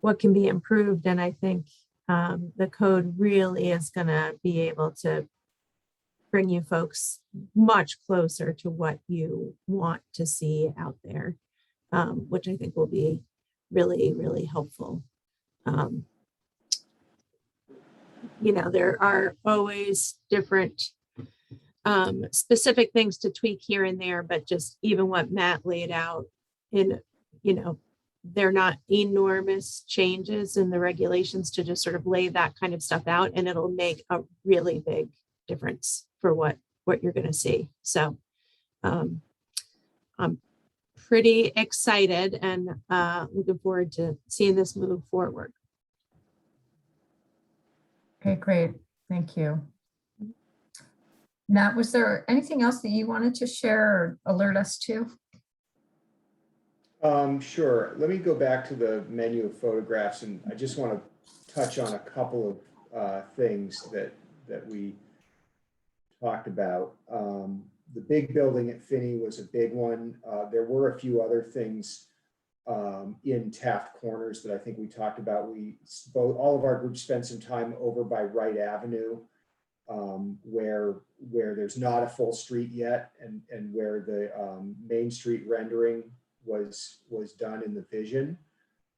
what can be improved. And I think the code really is going to be able to bring you folks much closer to what you want to see out there, which I think will be really, really helpful. You know, there are always different specific things to tweak here and there, but just even what Matt laid out in, you know, they're not enormous changes in the regulations to just sort of lay that kind of stuff out, and it'll make a really big difference for what you're going to see. So I'm pretty excited and looking forward to seeing this move forward. Okay, great. Thank you. Matt, was there anything else that you wanted to share or alert us to? Sure. Let me go back to the menu of photographs, and I just want to touch on a couple of things that we talked about. The big building at Finney was a big one. There were a few other things in Taft Corners that I think we talked about. All of our groups spent some time over by Wright Avenue, where there's not a full street yet, and where the Main Street rendering was done in the vision.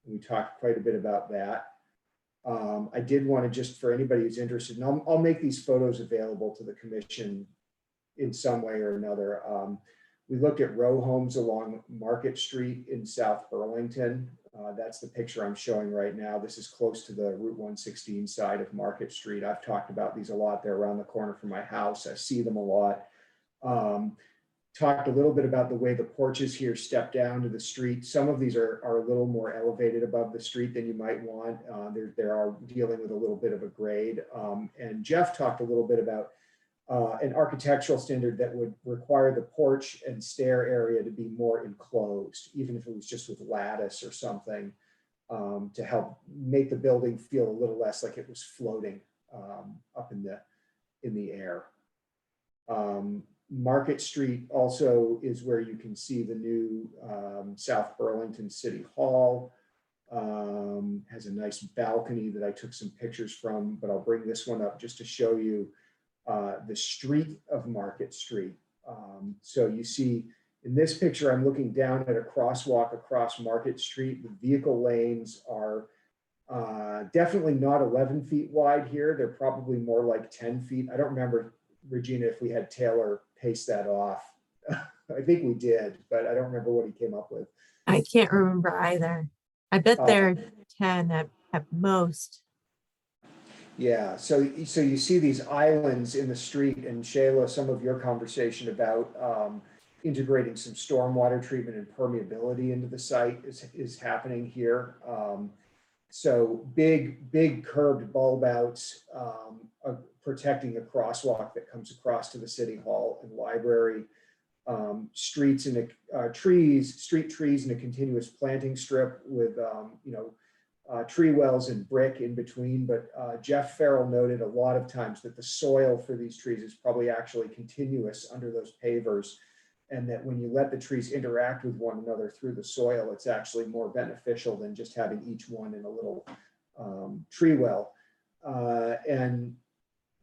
We talked quite a bit about that. I did want to, just for anybody who's interested, and I'll make these photos available to the commission in some way or another. We looked at row homes along Market Street in South Burlington. That's the picture I'm showing right now. This is close to the Route 116 side of Market Street. I've talked about these a lot. They're around the corner from my house. I see them a lot. Talked a little bit about the way the porches here step down to the street. Some of these are a little more elevated above the street than you might want. They are dealing with a little bit of a grade. And Jeff talked a little bit about an architectural standard that would require the porch and stair area to be more enclosed, even if it was just with lattice or something, to help make the building feel a little less like it was floating up in the air. Market Street also is where you can see the new South Burlington City Hall. Has a nice balcony that I took some pictures from, but I'll bring this one up just to show you the street of Market Street. So you see in this picture, I'm looking down at a crosswalk across Market Street. The vehicle lanes are definitely not 11 feet wide here. They're probably more like 10 feet. I don't remember, Regina, if we had Taylor paste that off. I think we did, but I don't remember what he came up with. I can't remember either. I bet they're 10 at most. Yeah, so you see these islands in the street, and Shayla, some of your conversation about integrating some stormwater treatment and permeability into the site is happening here. So big curved bulb outs protecting a crosswalk that comes across to the city hall and library. Streets and street trees and a continuous planting strip with tree wells and brick in between. But Jeff Farrell noted a lot of times that the soil for these trees is probably actually continuous under those pavers, and that when you let the trees interact with one another through the soil, it's actually more beneficial than just having each one in a little tree well. And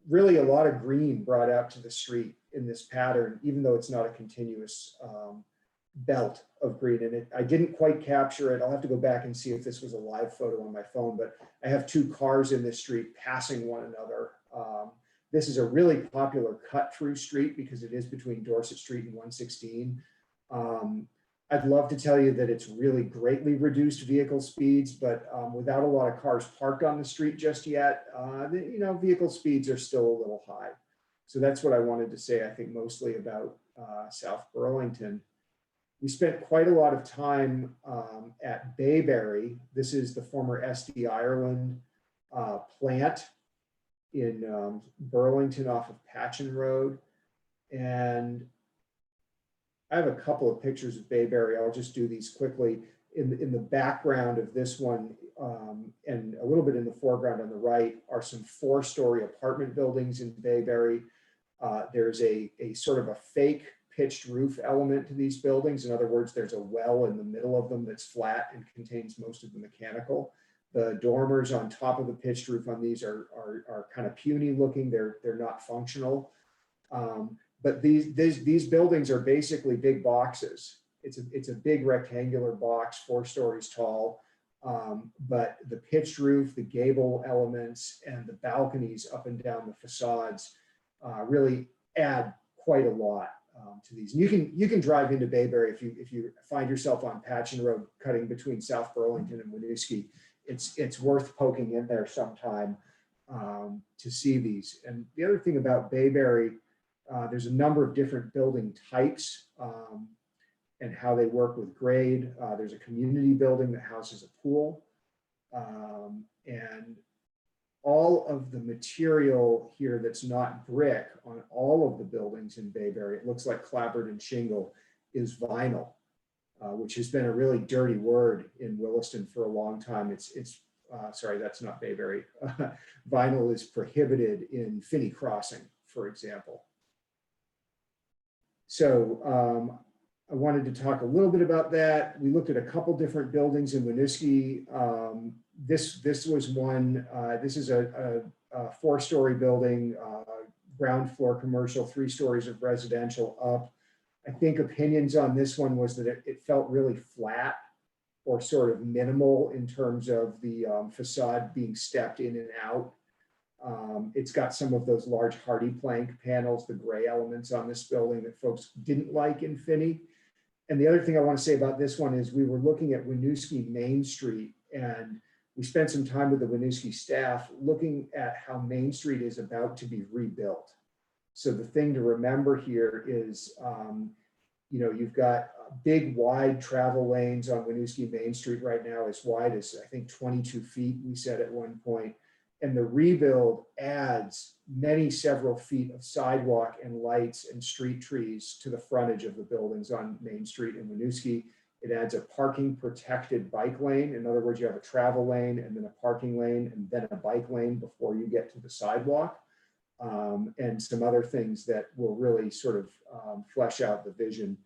really a lot of green brought out to the street in this pattern, even though it's not a continuous belt of green. And I didn't quite capture it. I'll have to go back and see if this was a live photo on my phone, but I have two cars in this street passing one another. This is a really popular cut through street because it is between Dorset Street and 116. I'd love to tell you that it's really greatly reduced vehicle speeds, but without a lot of cars parked on the street just yet, vehicle speeds are still a little high. So that's what I wanted to say, I think, mostly about South Burlington. We spent quite a lot of time at Bayberry. This is the former SD Ireland plant in Burlington off of Patchen Road. And I have a couple of pictures of Bayberry. I'll just do these quickly. In the background of this one, and a little bit in the foreground on the right, are some 4-story apartment buildings in Bayberry. There's a sort of a fake pitched roof element to these buildings. In other words, there's a well in the middle of them that's flat and contains most of the mechanical. The dormers on top of the pitched roof on these are kind of puny looking. They're not functional. But these buildings are basically big boxes. It's a big rectangular box, 4 stories tall. But the pitched roof, the gable elements, and the balconies up and down the facades really add quite a lot to these. And you can drive into Bayberry if you find yourself on Patchen Road cutting between South Burlington and Winooski. It's worth poking in there sometime to see these. And the other thing about Bayberry, there's a number of different building types and how they work with grade. There's a community building that houses a pool. And all of the material here that's not brick on all of the buildings in Bayberry, it looks like clapboard and shingle, is vinyl, which has been a really dirty word in Williston for a long time. Sorry, that's not Bayberry. Vinyl is prohibited in Finney Crossing, for example. So I wanted to talk a little bit about that. We looked at a couple different buildings in Winooski. This was one. This is a 4-story building, ground floor commercial, 3 stories of residential up. I think opinions on this one was that it felt really flat or sort of minimal in terms of the facade being stepped in and out. It's got some of those large hardy plank panels, the gray elements on this building that folks didn't like in Finney. And the other thing I want to say about this one is we were looking at Winooski Main Street, and we spent some time with the Winooski staff looking at how Main Street is about to be rebuilt. So the thing to remember here is, you've got big wide travel lanes on Winooski Main Street right now, as wide as I think 22 feet, we said at one point. And the rebuild adds several feet of sidewalk and lights and street trees to the frontage of the buildings on Main Street in Winooski. It adds a parking protected bike lane. In other words, you have a travel lane and then a parking lane and then a bike lane before you get to the sidewalk. And some other things that will really sort of flesh out the vision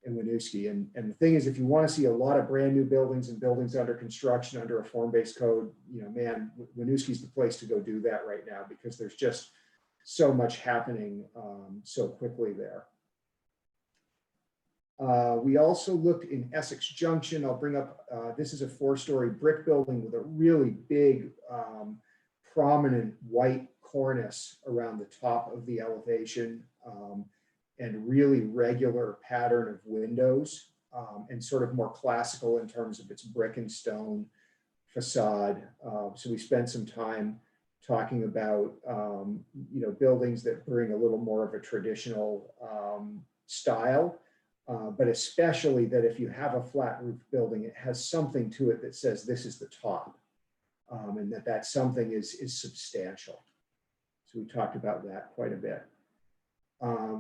in Winooski. And the thing is, if you want to see a lot of brand new buildings and buildings under construction under a form-based code, man, Winooski's the place to go do that right now because there's just so much happening so quickly there. We also looked in Essex Junction. I'll bring up, this is a 4-story brick building with a really big, prominent white cornice around the top of the elevation. And really regular pattern of windows and sort of more classical in terms of its brick and stone facade. So we spent some time talking about, buildings that bring a little more of a traditional style. But especially that if you have a flat roof building, it has something to it that says this is the top, and that something is substantial. So we talked about that quite a bit.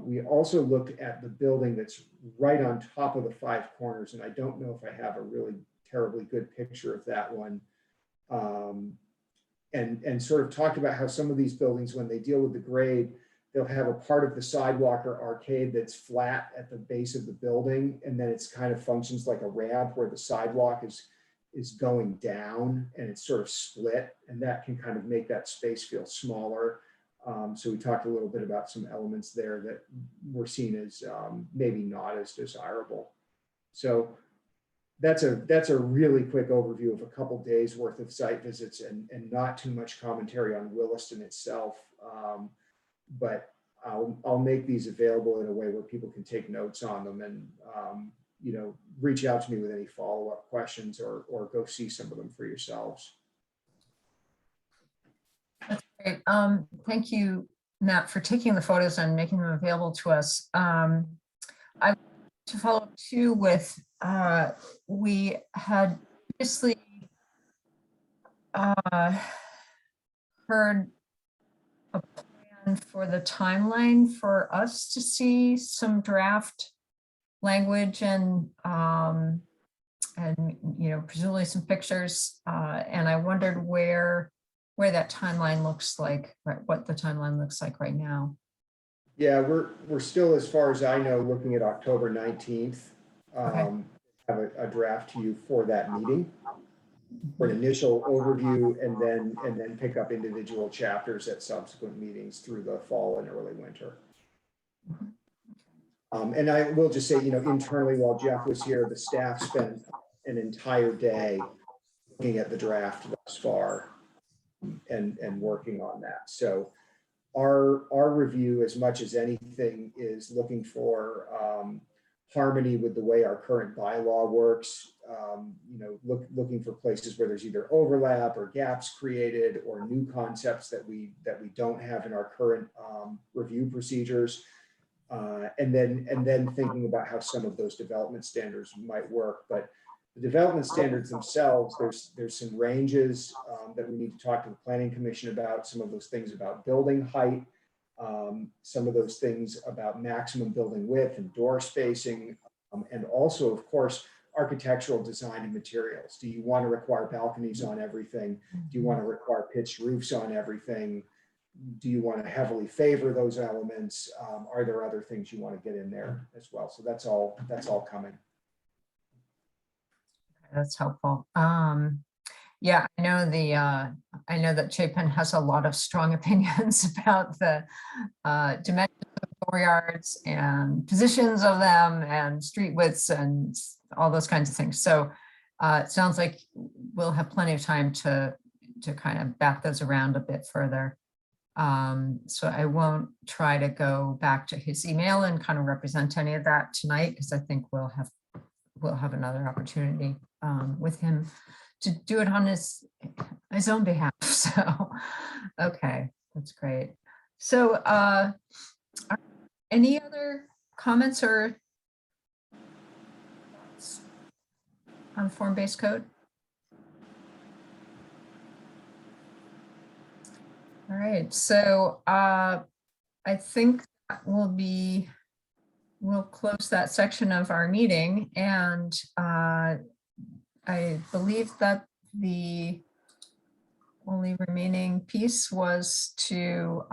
We also looked at the building that's right on top of the five corners, and I don't know if I have a really terribly good picture of that one. And sort of talked about how some of these buildings, when they deal with the grade, they'll have a part of the sidewalk or arcade that's flat at the base of the building, and then it's kind of functions like a ramp where the sidewalk is going down and it's sort of split, and that can kind of make that space feel smaller. So we talked a little bit about some elements there that were seen as maybe not as desirable. So that's a really quick overview of a couple days worth of site visits and not too much commentary on Williston itself. But I'll make these available in a way where people can take notes on them and, reach out to me with any follow-up questions or go see some of them for yourselves. That's great. Thank you, Matt, for taking the photos and making them available to us. I want to follow up too with, we had previously heard a plan for the timeline for us to see some draft language and presumably some pictures. And I wondered where that timeline looks like, right, what the timeline looks like right now. Yeah, we're still, as far as I know, looking at October 19th. Okay. Have a draft to you for that meeting, for an initial overview, and then pick up individual chapters at subsequent meetings through the fall and early winter. And I will just say, internally, while Jeff was here, the staff spent an entire day looking at the draft thus far and working on that. So our review, as much as anything, is looking for harmony with the way our current bylaw works. Looking for places where there's either overlap or gaps created or new concepts that we don't have in our current review procedures. And then thinking about how some of those development standards might work. But the development standards themselves, there's some ranges that we need to talk to the Planning Commission about, some of those things about building height, some of those things about maximum building width and door spacing, and also, of course, architectural design and materials. Do you want to require balconies on everything? Do you want to require pitched roofs on everything? Do you want to heavily favor those elements? Are there other things you want to get in there as well? So that's all coming. That's helpful. Yeah, I know that Chapin has a lot of strong opinions about the dimensions of dooryards and positions of them and street widths and all those kinds of things. So it sounds like we'll have plenty of time to kind of bat those around a bit further. So I won't try to go back to his email and kind of represent any of that tonight, because I think we'll have another opportunity with him to do it on his own behalf. So, okay, that's great. So any other comments or thoughts on form-based code? All right, so I think that we'll close that section of our meeting, and I believe that the only remaining piece was to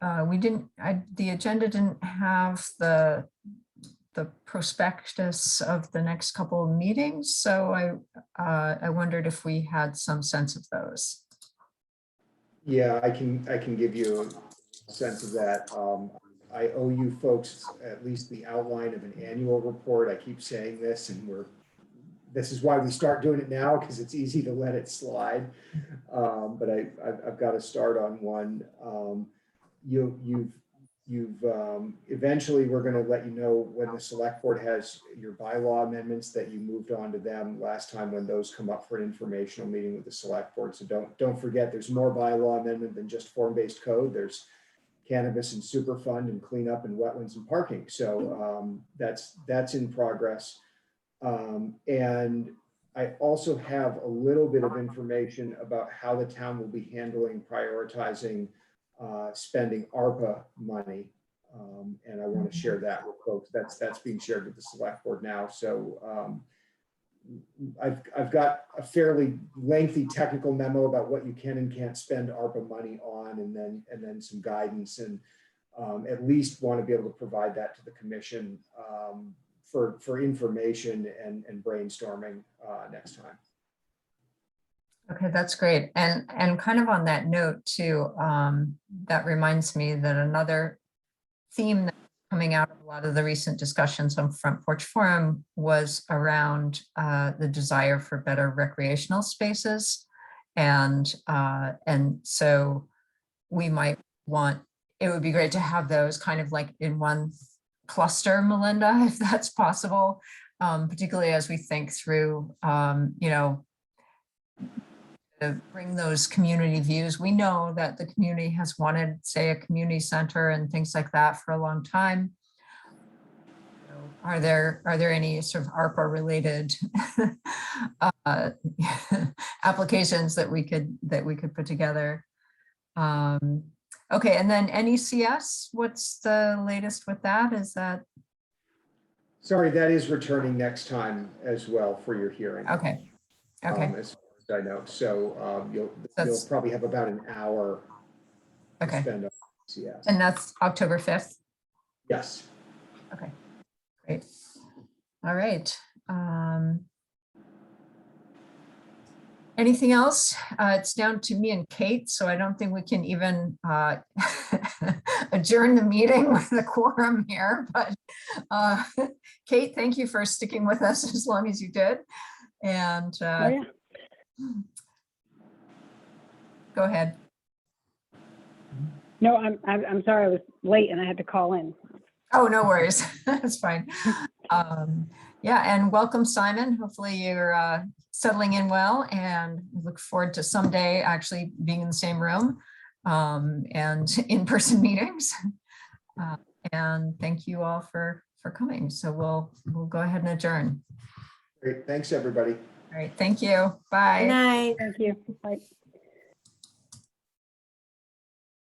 the agenda didn't have the prospectus of the next couple of meetings, so I wondered if we had some sense of those. Yeah, I can give you a sense of that. I owe you folks at least the outline of an annual report. I keep saying this, and this is why we start doing it now, because it's easy to let it slide. But I've got to start on one. You've eventually, we're going to let you know when the select board has your bylaw amendments that you moved on to them last time when those come up for an informational meeting with the select board. So don't forget, there's more bylaw amendment than just form-based code. There's cannabis and superfund and cleanup and wetlands and parking. So that's in progress. And I also have a little bit of information about how the town will be handling prioritizing spending ARPA money. And I want to share that with folks. That's being shared with the select board now. So I've got a fairly lengthy technical memo about what you can and can't spend ARPA money on, and then some guidance, and at least want to be able to provide that to the commission for information and brainstorming next time. Okay, that's great. And kind of on that note too, that reminds me that another theme that's coming out of a lot of the recent discussions on Front Porch Forum was around the desire for better recreational spaces. And so we might want, it would be great to have those kind of like in one cluster, Melinda, if that's possible, particularly as we think through, you know, to bring those community views. We know that the community has wanted, say, a community center and things like that for a long time. Are there any sort of ARPA related applications that we could put together? Okay, and then NECS, what's the latest with that? Is that? Sorry, that is returning next time as well for your hearing. Okay. Okay. As far as I know, so you'll probably have about an hour to spend on NECS. And that's October 5th? Yes. Okay, great. All right. Anything else? It's down to me and Kate, so I don't think we can even adjourn the meeting with the quorum here. But Kate, thank you for sticking with us as long as you did. And Oh, yeah. go ahead. No, I'm sorry, I was late and I had to call in. Oh, no worries. That's fine. Yeah, and welcome, Simon. Hopefully you're settling in well, and look forward to someday actually being in the same room and in-person meetings. And thank you all for coming. So we'll go ahead and adjourn. Great. Thanks, everybody. All right. Thank you. Bye. Good night. Thank you. Bye.